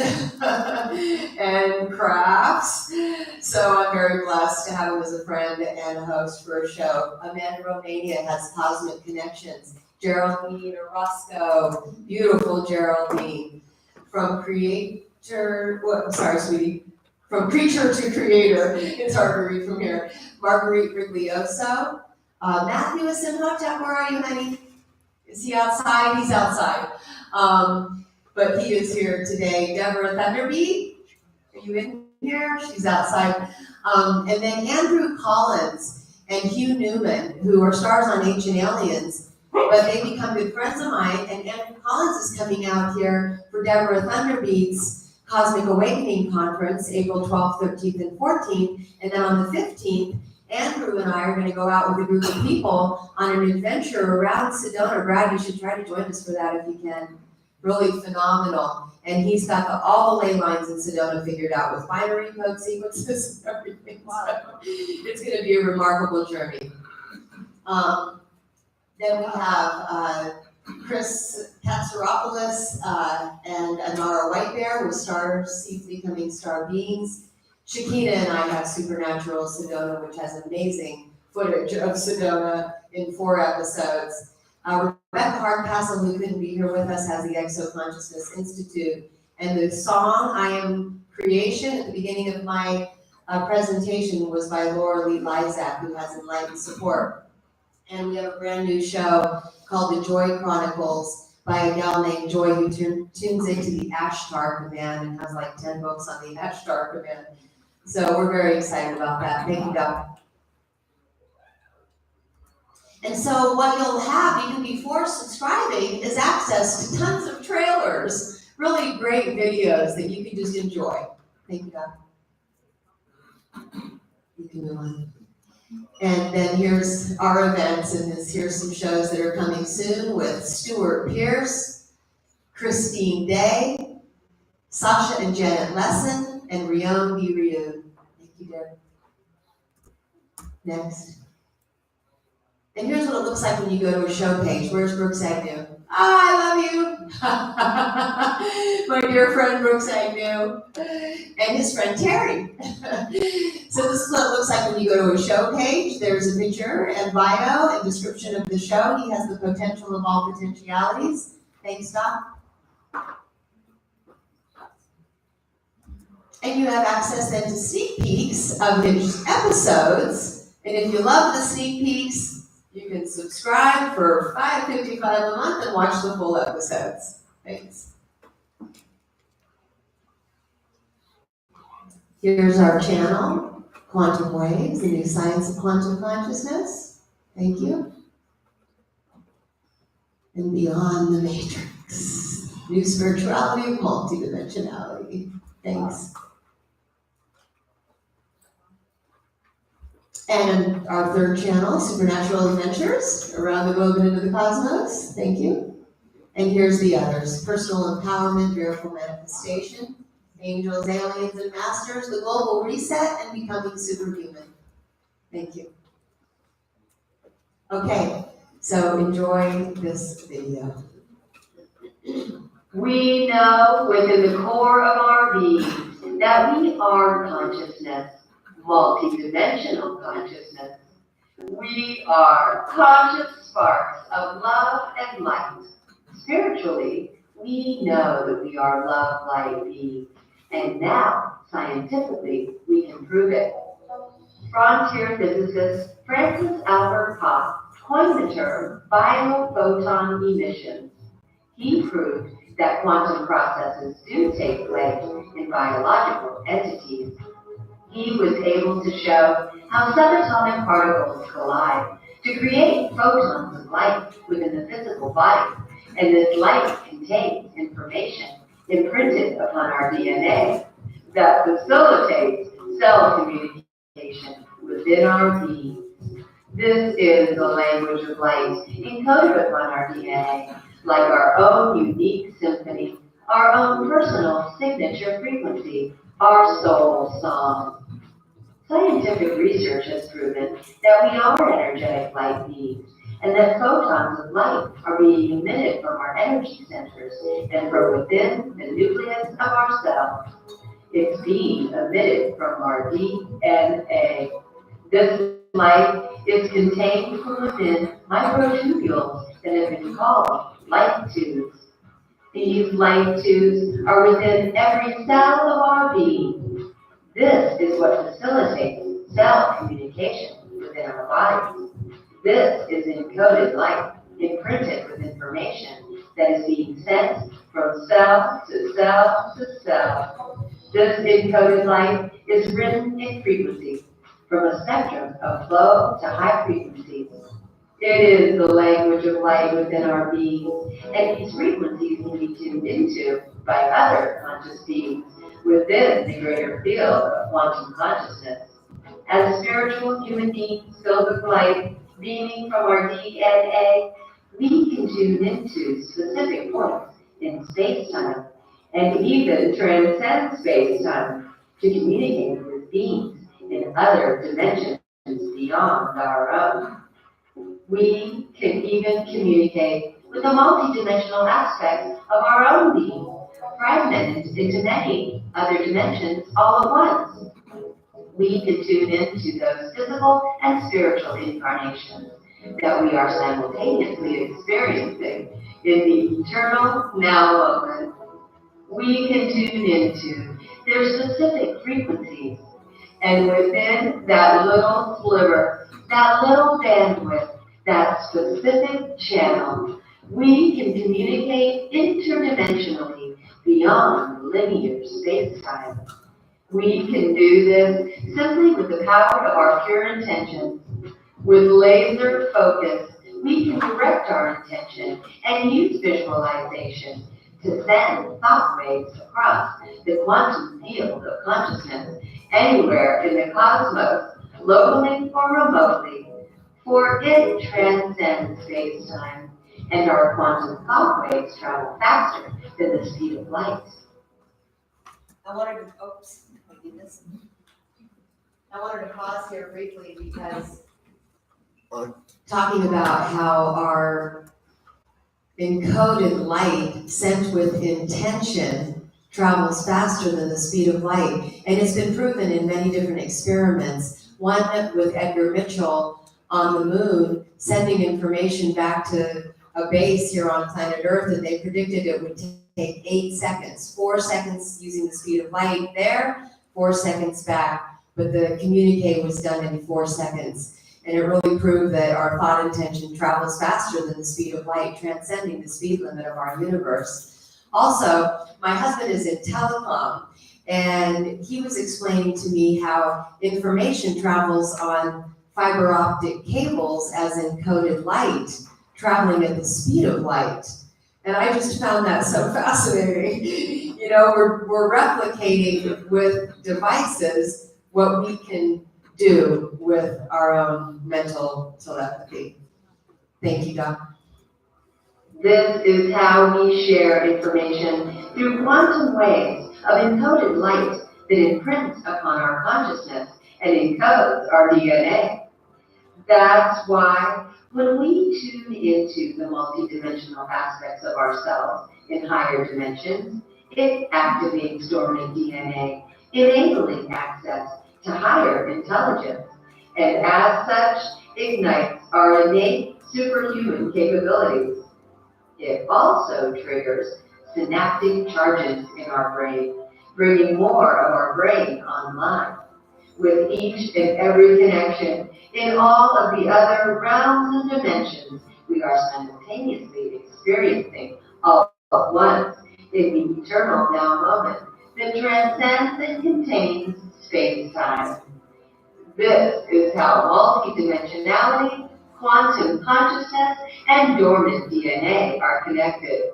and crafts. So I'm very blessed to have him as a friend and a host for a show. Amanda Romania has Cosmic Connections. Geraldine Orozco, beautiful Geraldine. From creator, from creature to creator. It's hard to read from here. Marguerite Riglioso. Matthew is in Hotep. Where are you, honey? Is he outside? He's outside. But he is here today. Deborah Thunderbeat, are you in here? She's outside. And then Andrew Collins and Hugh Newman, who are stars on Ancient Aliens, but they become good friends of mine. And Andrew Collins is coming out here for Deborah Thunderbeat's Cosmic Awakening Conference, April 12th, 13th, and 14th. And then on the 15th, Andrew and I are going to go out with a group of people on an adventure around Sedona. Brad, you should try to join us for that if you can. Really phenomenal. And he's got all the ley lines in Sedona figured out with binary code sequences and everything. So it's going to be a remarkable journey. Then we have Chris Katsaropoulos and Anara Whitebear with Stars, Seeds Becoming Star Beings. Shakina and I have Supernatural Sedona, which has amazing footage of Sedona in 4 episodes. Rebecca Hardcastle, who couldn't be here with us, has the Exo Consciousness Institute. And the song, I Am Creation, at the beginning of my presentation was by Laura Lee Lysak, who has Enlightened Support. And we have a brand new show called The Joy Chronicles by a gal named Joy who tunes into the Ashtar Command and has like 10 books on the Ashtar Command. So we're very excited about that. Thank you, Doc. And so what you'll have even before subscribing is access to tons of trailers, really great videos that you can just enjoy. Thank you, Doc. You can move on. And then here's our events, and here's some shows that are coming soon with Stuart Pierce, Christine Day, Sasha and Janet Lesson, and Rion B. Ryu. Thank you, Deb. Next. And here's what it looks like when you go to a show page. Where's Brooks Agnew? I love you. My dear friend Brooks Agnew and his friend Terry. So this is what it looks like when you go to a show page. There's a picture and bio and description of the show. He has the potential of all potentialities. Thanks, Doc. And you have access then to sneak peeks of his episodes. And if you love the sneak peeks, you can subscribe for $5.55 a month and watch the full episodes. Thanks. Here's our channel, Quantum Waves, the new science of quantum consciousness. Thank you. And Beyond the Matrix, new spirituality of multidimensionality. Thanks. And our third channel, Supernatural Adventures, Around the Globe and into the Cosmos. Thank you. And here's the others. Personal Empowerment, Miracle Manifestation, Angels, Aliens, and Masters, The Global Reset, and Becoming Superhuman. Thank you. Okay, so enjoy this video. We know within the core of our being that we are consciousness, multidimensional consciousness. We are conscious sparks of love and light. Spiritually, we know that we are love, light beings, and now, scientifically, we can prove it. Frontier physicist Francis Albert Pop coined the term biophoton emissions. He proved that quantum processes do take place in biological entities. He was able to show how subatomic particles collide to create photons of light within the physical body, and this light contains information imprinted upon our DNA that facilitates cell communication within our beings. This is the language of light encoded upon our DNA, like our own unique symphony, our own personal signature frequency, our soul song. Scientific research has proven that we are energetic light beings, and that photons of light are being emitted from our energy centers and from within the nucleus of our cells. It's being emitted from our DNA. This light is contained from within microtubules that have been called light tubes. These light tubes are within every cell of our being. This is what facilitates cell communication within our bodies. This is encoded light, imprinted with information that is being sent from cell to cell to cell. This encoded light is written in frequency, from a spectrum of low to high frequencies. It is the language of light within our beings, and these frequencies can be tuned into by other conscious beings within the greater field of quantum consciousness. As spiritual human beings filled with light, beaming from our DNA, we can tune into specific points in space-time, and even transcend space-time to communicate with beings in other dimensions beyond our own. We can even communicate with the multidimensional aspects of our own being, fragmented into many other dimensions all at once. We can tune into those physical and spiritual incarnations that we are simultaneously experiencing in the eternal now moment. We can tune into their specific frequencies, and within that little sliver, that little bandwidth, that specific channel, we can communicate interdimensionally beyond linear space-time. We can do this simply with the power of our pure intentions. With laser focus, we can direct our intention and use visualization to send thought waves across the quantum field of consciousness anywhere in the cosmos, locally or remotely, for it transcends space-time, and our quantum thought waves travel faster than the speed of light. I wanted to, oops, I did this. I wanted to pause here briefly because Talking about how our encoded light sent with intention travels faster than the speed of light. And it's been proven in many different experiments. One with Edgar Mitchell on the moon, sending information back to a base here on planet Earth, and they predicted it would take 8 seconds. 4 seconds using the speed of light there, 4 seconds back, but the communique was done in 4 seconds. And it really proved that our thought intention travels faster than the speed of light, transcending the speed limit of our universe. Also, my husband is in telecom, and he was explaining to me how information travels on fiber optic cables as encoded light, traveling at the speed of light. And I just found that so fascinating. You know, we're replicating with devices what we can do with our own mental telepathy. Thank you, Doc. This is how we share information through quantum waves of encoded light that imprints upon our consciousness and encodes our DNA. That's why when we tune into the multidimensional aspects of ourselves in higher dimensions, it activates dormant DNA, enabling access to higher intelligence, and as such, ignites our innate superhuman capabilities. It also triggers synaptic charges in our brain, bringing more of our brain online. With each and every connection in all of the other realms and dimensions, we are simultaneously experiencing all at once in the eternal now moment that transcends and contains space-time. This is how multidimensionality, quantum consciousness, and dormant DNA are connected.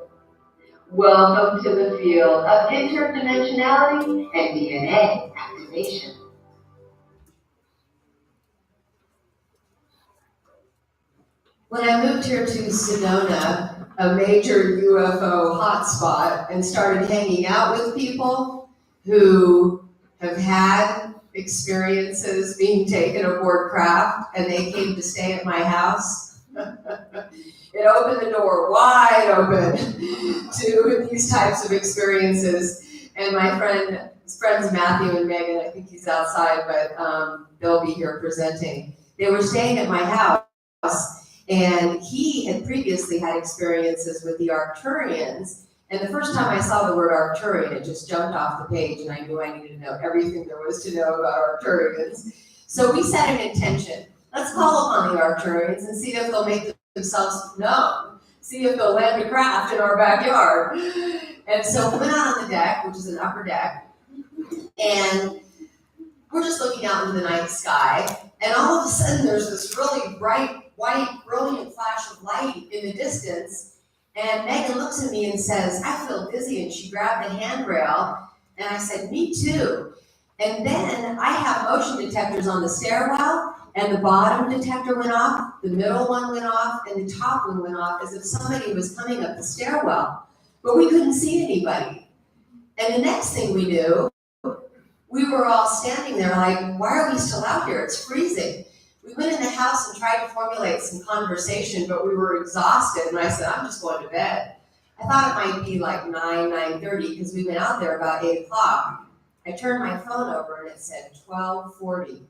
Welcome to the field of interdimensionality and DNA activation. When I moved here to Sedona, a major UFO hotspot, and started hanging out with people who have had experiences being taken aboard craft, and they came to stay at my house, it opened the door wide open to these types of experiences. And my friends Matthew and Megan, I think he's outside, but they'll be here presenting. They were staying at my house, and he had previously had experiences with the Arcturians. And the first time I saw the word Arcturian, it just jumped off the page, and I knew I needed to know everything there was to know about Arcturians. So we set an intention. Let's call upon the Arcturians and see if they'll make themselves known. See if they'll land a craft in our backyard. And so we went out on the deck, which is an upper deck, and we're just looking out into the night sky, and all of a sudden there's this really bright, white, brilliant flash of light in the distance, and Megan looks at me and says, "I feel dizzy," and she grabbed the handrail, and I said, "Me too." And then I have motion detectors on the stairwell, and the bottom detector went off, the middle one went off, and the top one went off, as if somebody was coming up the stairwell, but we couldn't see anybody. And the next thing we knew, we were all standing there like, why are we still out here? It's freezing. We went in the house and tried to formulate some conversation, but we were exhausted, and I said, I'm just going to bed. I thought it might be like 9:30, because we went out there about 8 o'clock. I turned my phone over and it said 12:40.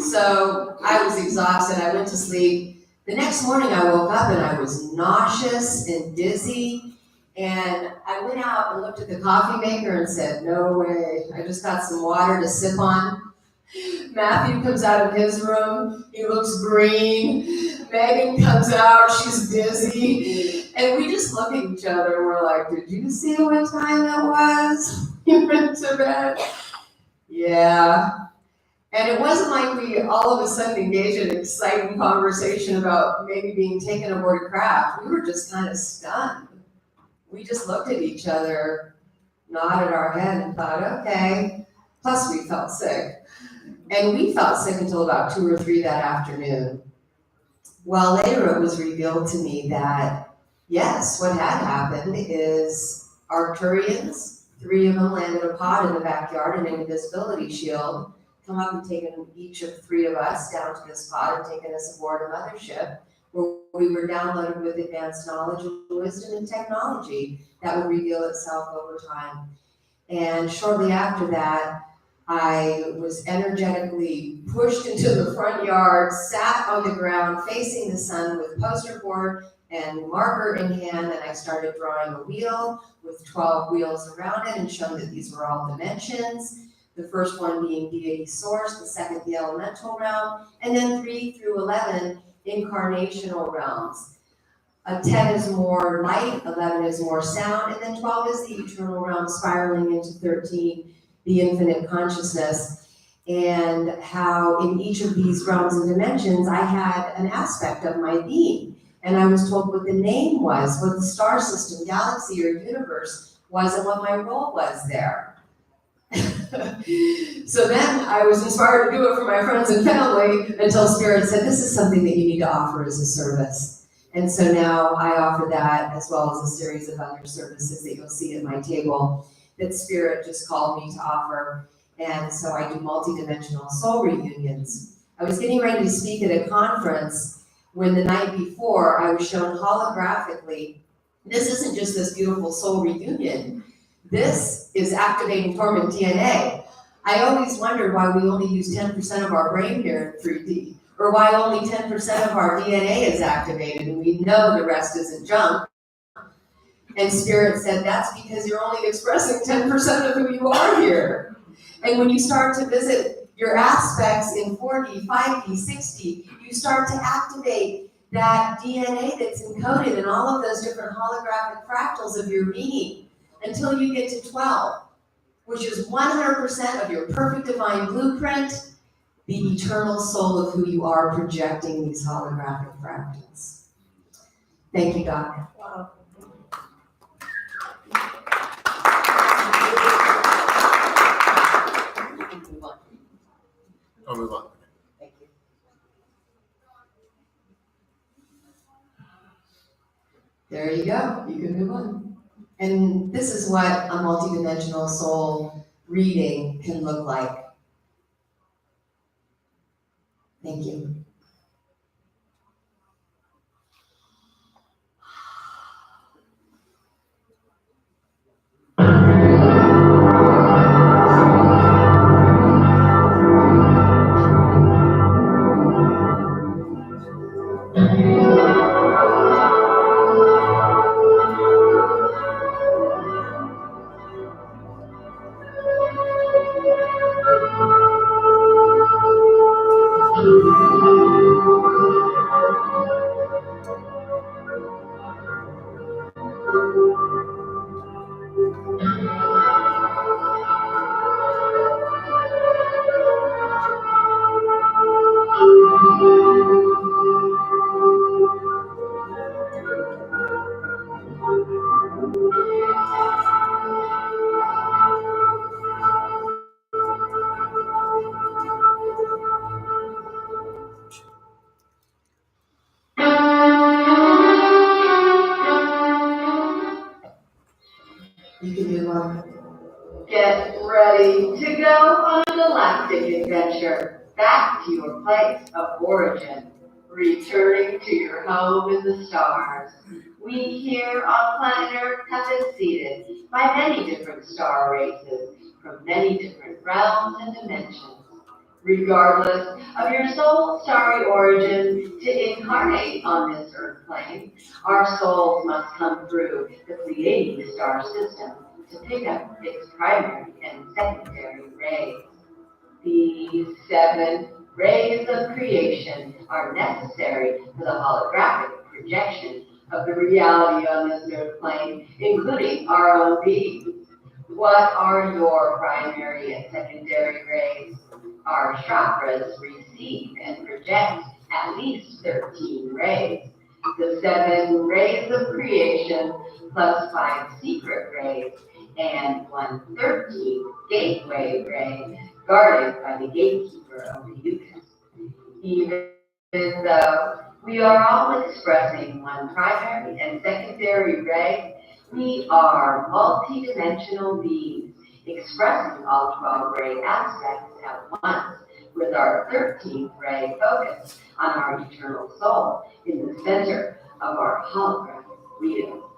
So I was exhausted, I went to sleep. The next morning I woke up and I was nauseous and dizzy, and I went out and looked at the coffee maker and said, no way, I just got some water to sip on. Matthew comes out of his room, he looks green. Megan comes out, she's dizzy. And we just look at each other and we're like, did you see what time it was? You went to bed? Yeah. And it wasn't like we all of a sudden engaged in an exciting conversation about maybe being taken aboard a craft. We were just kind of stunned. we just looked at each other, nodded our head and thought, okay. Plus we felt sick. And we felt sick until about 2 or 3 that afternoon. Well, later it was revealed to me that, yes, what had happened is Arcturians, 3 of them landed a pod in the backyard and an invisibility shield, come up and taken each of 3 of us down to this pod and taken us aboard a mothership where we were downloaded with advanced knowledge, wisdom, and technology that would reveal itself over time. And shortly after that, I was energetically pushed into the front yard, sat on the ground facing the sun with poster board and marker in hand, and I started drawing a wheel with 12 wheels around it and showing that these were all dimensions. The first one being deity source, the second the elemental realm, and then 3 through 11 incarnational realms. 10 is more light, 11 is more sound, and then 12 is the eternal realm, spiraling into 13, the infinite consciousness. And how in each of these realms and dimensions, I had an aspect of my being. And I was told what the name was, what the star system, galaxy, or universe was, and what my role was there. So then I was inspired to do it for my friends and family until Spirit said, this is something that you need to offer as a service. And so now I offer that as well as a series of other services that you'll see at my table that Spirit just called me to offer. And so I do multidimensional soul reunions. I was getting ready to speak at a conference when the night before I was shown holographically, this isn't just this beautiful soul reunion. This is activating dormant DNA. I always wondered why we only use 10% of our brain here in 3D, or why only 10% of our DNA is activated, and we know the rest isn't junk. And Spirit said, that's because you're only expressing 10% of who you are here. And when you start to visit your aspects in 4D, 5D, 6D, you start to activate that DNA that's encoded in all of those different holographic fractals of your being until you get to 12, which is 100% of your perfect divine blueprint, the eternal soul of who you are projecting these holographic fractals. Thank you, Doc. Wow. I'll move on. Thank you. There you go, you can move on. And this is what a multidimensional soul reading can look like. Thank you. You can move on. Get ready to go on a galactic adventure back to your place of origin, returning to your home in the stars. We here on planet Earth have been seeded by many different star races from many different realms and dimensions. Regardless of your soul's starry origin, to incarnate on this earth plane, our souls must come through the Pleiadian star system to pick up its primary and secondary rays. These 7 rays of creation are necessary for the holographic projection of the reality on this earth plane, including our own beings. What are your primary and secondary rays? Our chakras receive and project at least 13 rays. The 7 rays of creation plus 5 secret rays and 1 13th gateway ray guarded by the gatekeeper of the Eucharist. Even though we are all expressing one primary and secondary ray, we are multidimensional beings expressing all 12 ray aspects at once, with our 13th ray focused on our eternal soul in the center of our holographic wheel.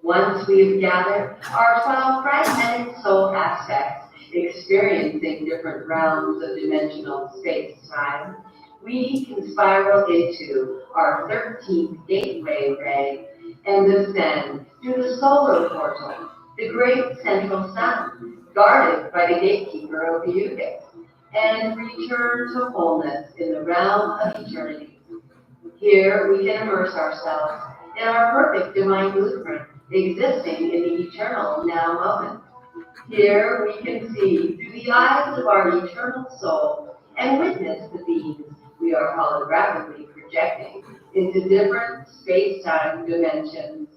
Once we have gathered our 12 fragmented soul aspects, experiencing different realms of dimensional space-time, we can spiral into our 13th gateway ray and ascend through the solar portal, the great central sun, guarded by the gatekeeper of the Eucharist, and return to wholeness in the realm of eternity. Here we can immerse ourselves in our perfect divine blueprint, existing in the eternal now moment. Here we can see through the eyes of our eternal soul and witness the beings we are holographically projecting into different space-time dimensions.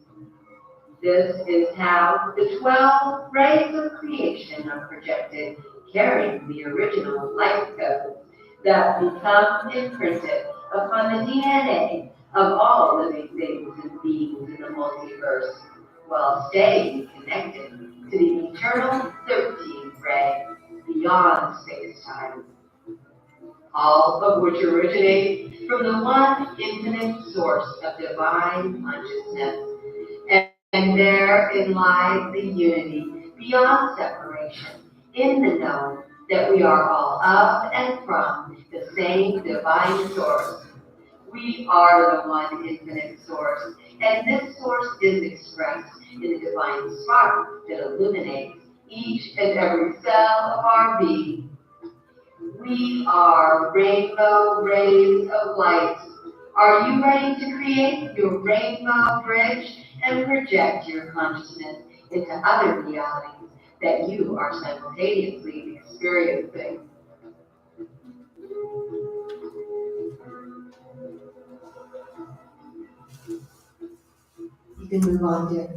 This is how the 12 rays of creation are projected, carrying the original life codes that become imprinted upon the DNA of all living things and beings in the multiverse, while staying connected to the eternal 13th ray beyond space-time, all of which originate from the one infinite source of divine consciousness. And therein lies the unity beyond separation, in the knowing that we are all of and from the same divine source. We are the one infinite source, and this source is expressed in the divine spark that illuminates each and every cell of our being. We are rainbow rays of light. Are you ready to create your rainbow bridge and project your consciousness into other realities that you are simultaneously experiencing? You can move on, dear.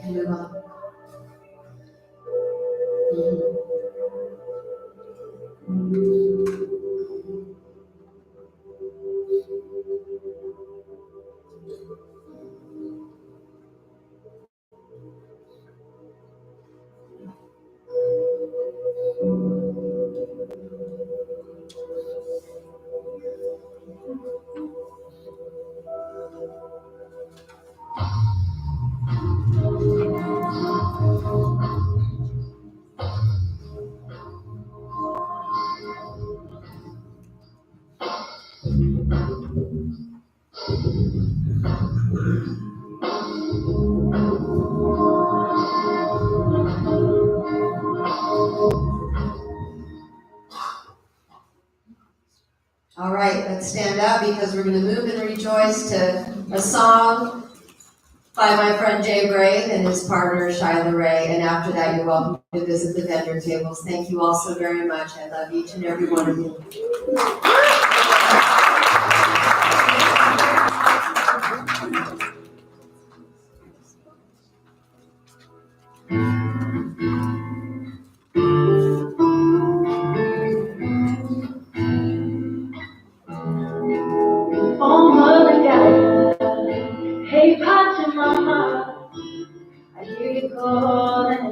Move on. All right, let's stand up because we're going to move and rejoice to a song by my friend Jay Bray and his partner Shyla Ray. And after that, you're welcome to visit the vendor tables. Thank you all so very much. I love each and every one of you. Oh, mother God, hey, Pacha Mama, I hear you calling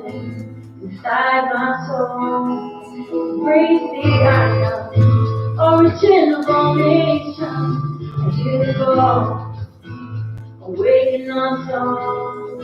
inside my soul. Breathe the iron, original nation. I hear the call, awaken our soul.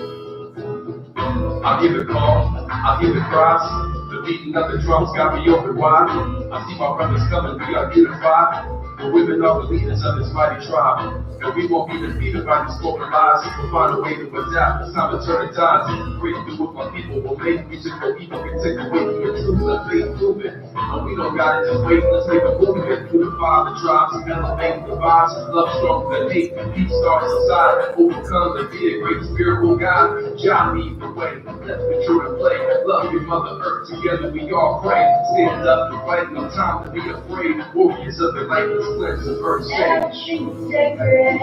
I hear the call, I hear the cries, the beating of the drums got me open wide. I see my brothers coming, we are unified. The women are the leaders of this mighty tribe. And we won't be defeated by these spoken lies. We'll find a way to adapt, it's time to turn the tides. Break through with my people, we'll make music for people can take away from the truth, let faith prove it. And we don't gotta just wait, let's make a movement. Unify the tribes, elevate the vibes. Love stronger than hate, peace starts inside. Overcome and be a great spiritual God. Jah lead the way, let's be true and play. Love your mother earth, together we all pray. Stand up and fight, no time to be afraid. Warriors of the light, let's cleanse the first Everything's sacred,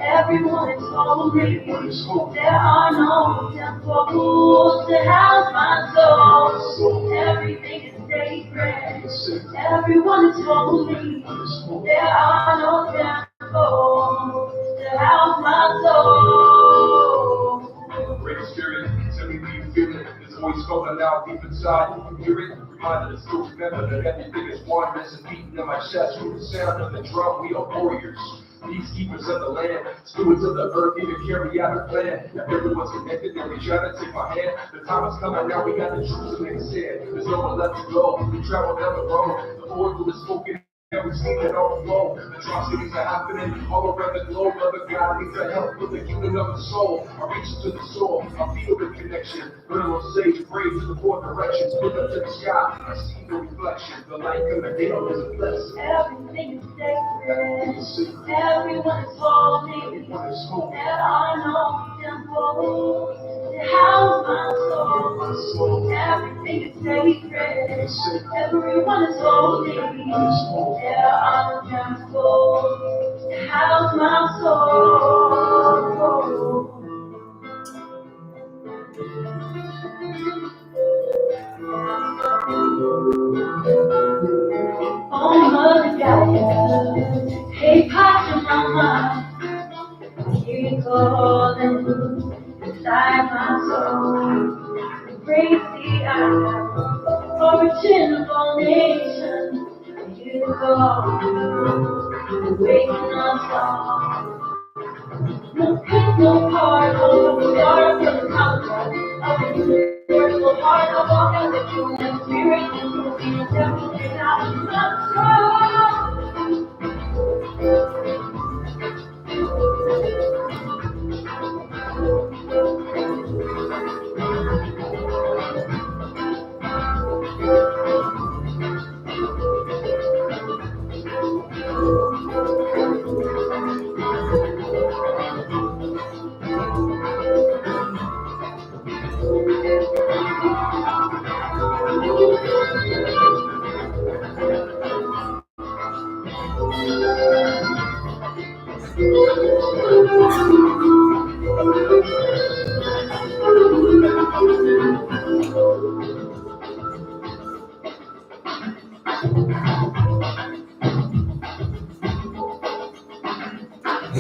everyone is holy. There are no temples to house my soul. Everything is sacred, everyone is holy. There are no temples to house my soul. Great spirit, tell me do you feel it? It's always spoken out deep inside. You can hear it, reminded us still remember that everything is one. There's a beating in my chest, through the sound of the drum. We are warriors, peacekeepers of the land, stewards of the earth, here to carry out a plan. Now everyone's connected, and we try to take my hand. The time is coming now, we got the truth to make stand. There's nowhere left to go. We travel down the road. The oracle is spoken. And we've seen it all flow. Atrocities are happening all around the globe. Other God needs our help with the healing of the soul. I reach to the soul, I feel the connection. Little sage, pray to the four directions. Look up to the sky, I see the reflection. The light coming down is a blessing. Everything is sacred, everyone is holy. There are no temples to house my soul. Everything is sacred, everyone is holy. There are no temples to house my soul. Oh, mother God, hey, Pacha Mama, I hear you calling inside my soul. Breathe the iron, original nation. I hear you call, awaken us all. No pit, no heart, no star from the mountain of the universal heart of all that the human spirit is moving definitely out of my soul.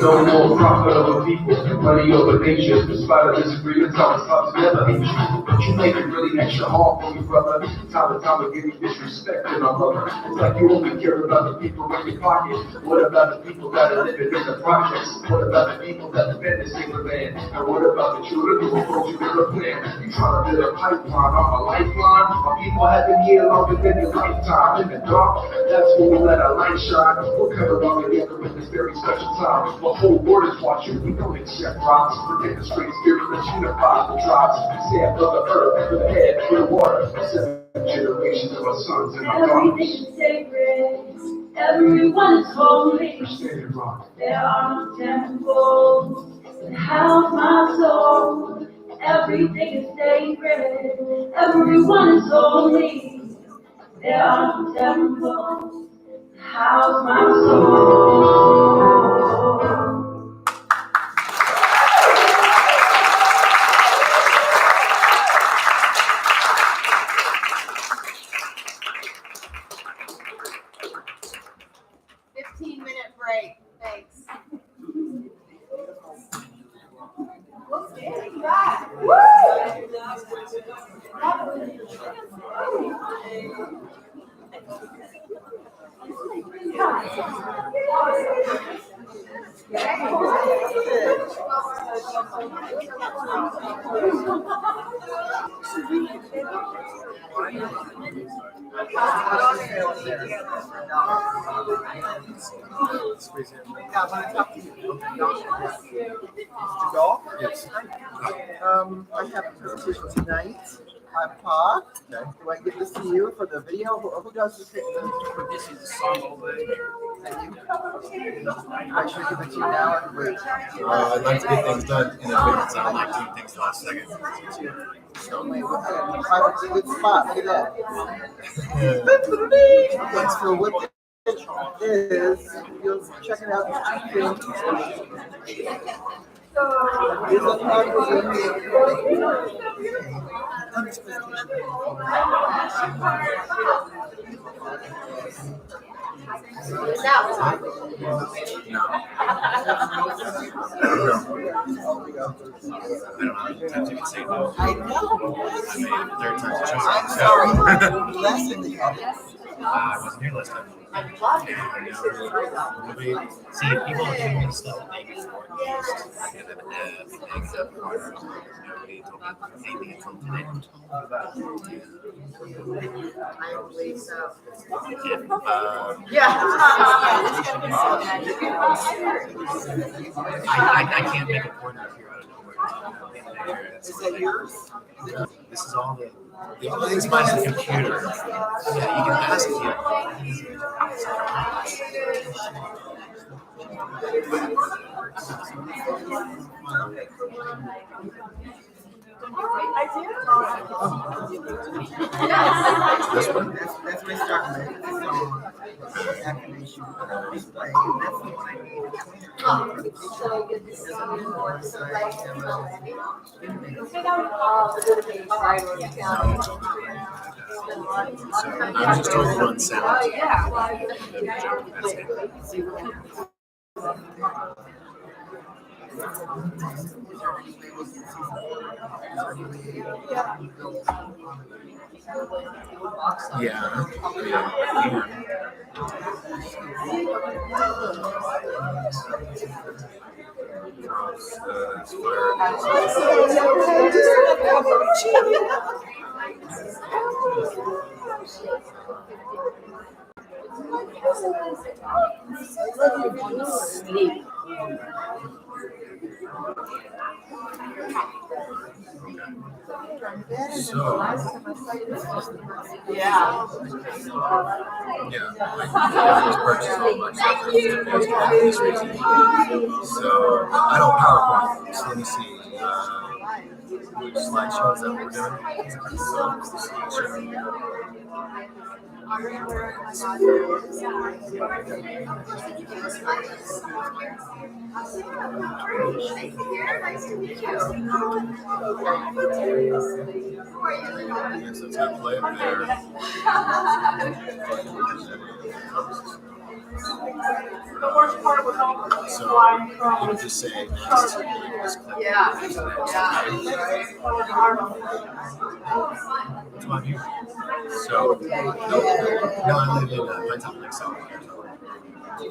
No more profit over people, money over nature. Despite the disagreements, I was taught to never hate you. But you make it really extra hard for me, brother. Time to time again, you disrespecting my mother. It's like you only care about the people in your pocket. What about the people that are living in the projects? What about the people that defend this single land? And what about the children who approach you with a plan? You trying to build a pipeline or a lifeline? Our people have been here longer than your lifetime. In the dark, that's when we let our light shine. We're coming all together in this very special time. The whole world is watching, we don't accept rocks. Protect the straight spirit, let's unify the tribes. Stand for the earth, for the head, for the water. 7 generations of our sons and our daughters. Everything is sacred, everyone is holy. Stand rock. There are no temples How's my soul? Everything is sacred. Everyone is holy. There are no temples. How's my soul? 15-minute break, thanks. We'll stand back. Woo! Golf? Yes. I have a presentation tonight. I'm Pa. Okay. Do I give this to you for the video? Who does this? This is a song all day. Thank you. I should give it to you now and wait. I'd like to get things done in advance. I don't like doing things last second. Wait, what's a good spot? Look at that. Thanks for what it is. You'll check it out. Here's a I know. Third time's a charm. I'm sorry. Lesson. I wasn't here last time. See, if people are doing this stuff that they get for I get an F, nobody told me anything until today. I believe so. I can't make a corner up here out of nowhere. Is that yours? This is all the only thing is mine is the computer. Yeah, you can ask you. This one? That's my start. Activation display. That's the one I need. I was just told to run sound. Yeah. So I don't PowerPoint. So let me see. Which slideshows that we're doing? Nice to meet you. So it's gonna play up there. The worst part was all the So flying you from. can just say next. Just click next. It's my view. So no, I live in my top next summer. I've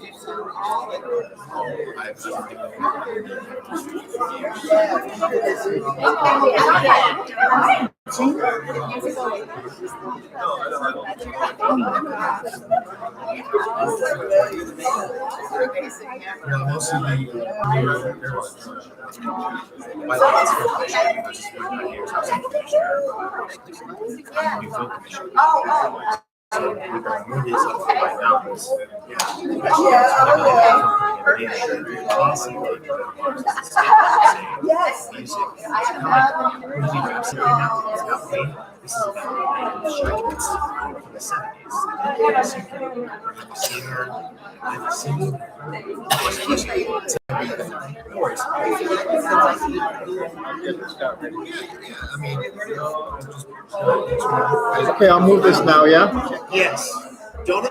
been most of the white lights commission, which is one of my years, I was a new film commission. So we've got movies up to White Mountains. Yeah. Yes. Music. We're going to be rhapsody right now. It's about me. This is about judgments from the 70s. We're going to see her. I've seen no worries. I mean, Okay, I'll move this now, yeah? yes. No.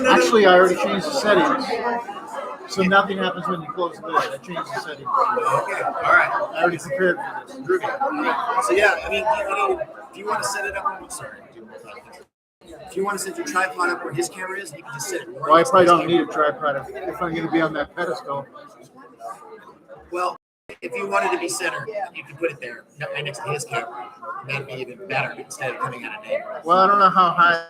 Actually, I already changed the settings. So nothing happens when you close the lid. I changed the settings. Okay, all right. I already prepared for this. Groovy. So yeah, I mean, if you want to set it up, I'm sorry. If you want to set your tripod up where his camera is, you can just set it right Well, I next to probably his don't need camera. a tripod if I'm going to be on that pedestal. Well, if you wanted to be center, you can put it there, right next to his camera. That'd be even better instead of coming at an angle. Well, I don't know how high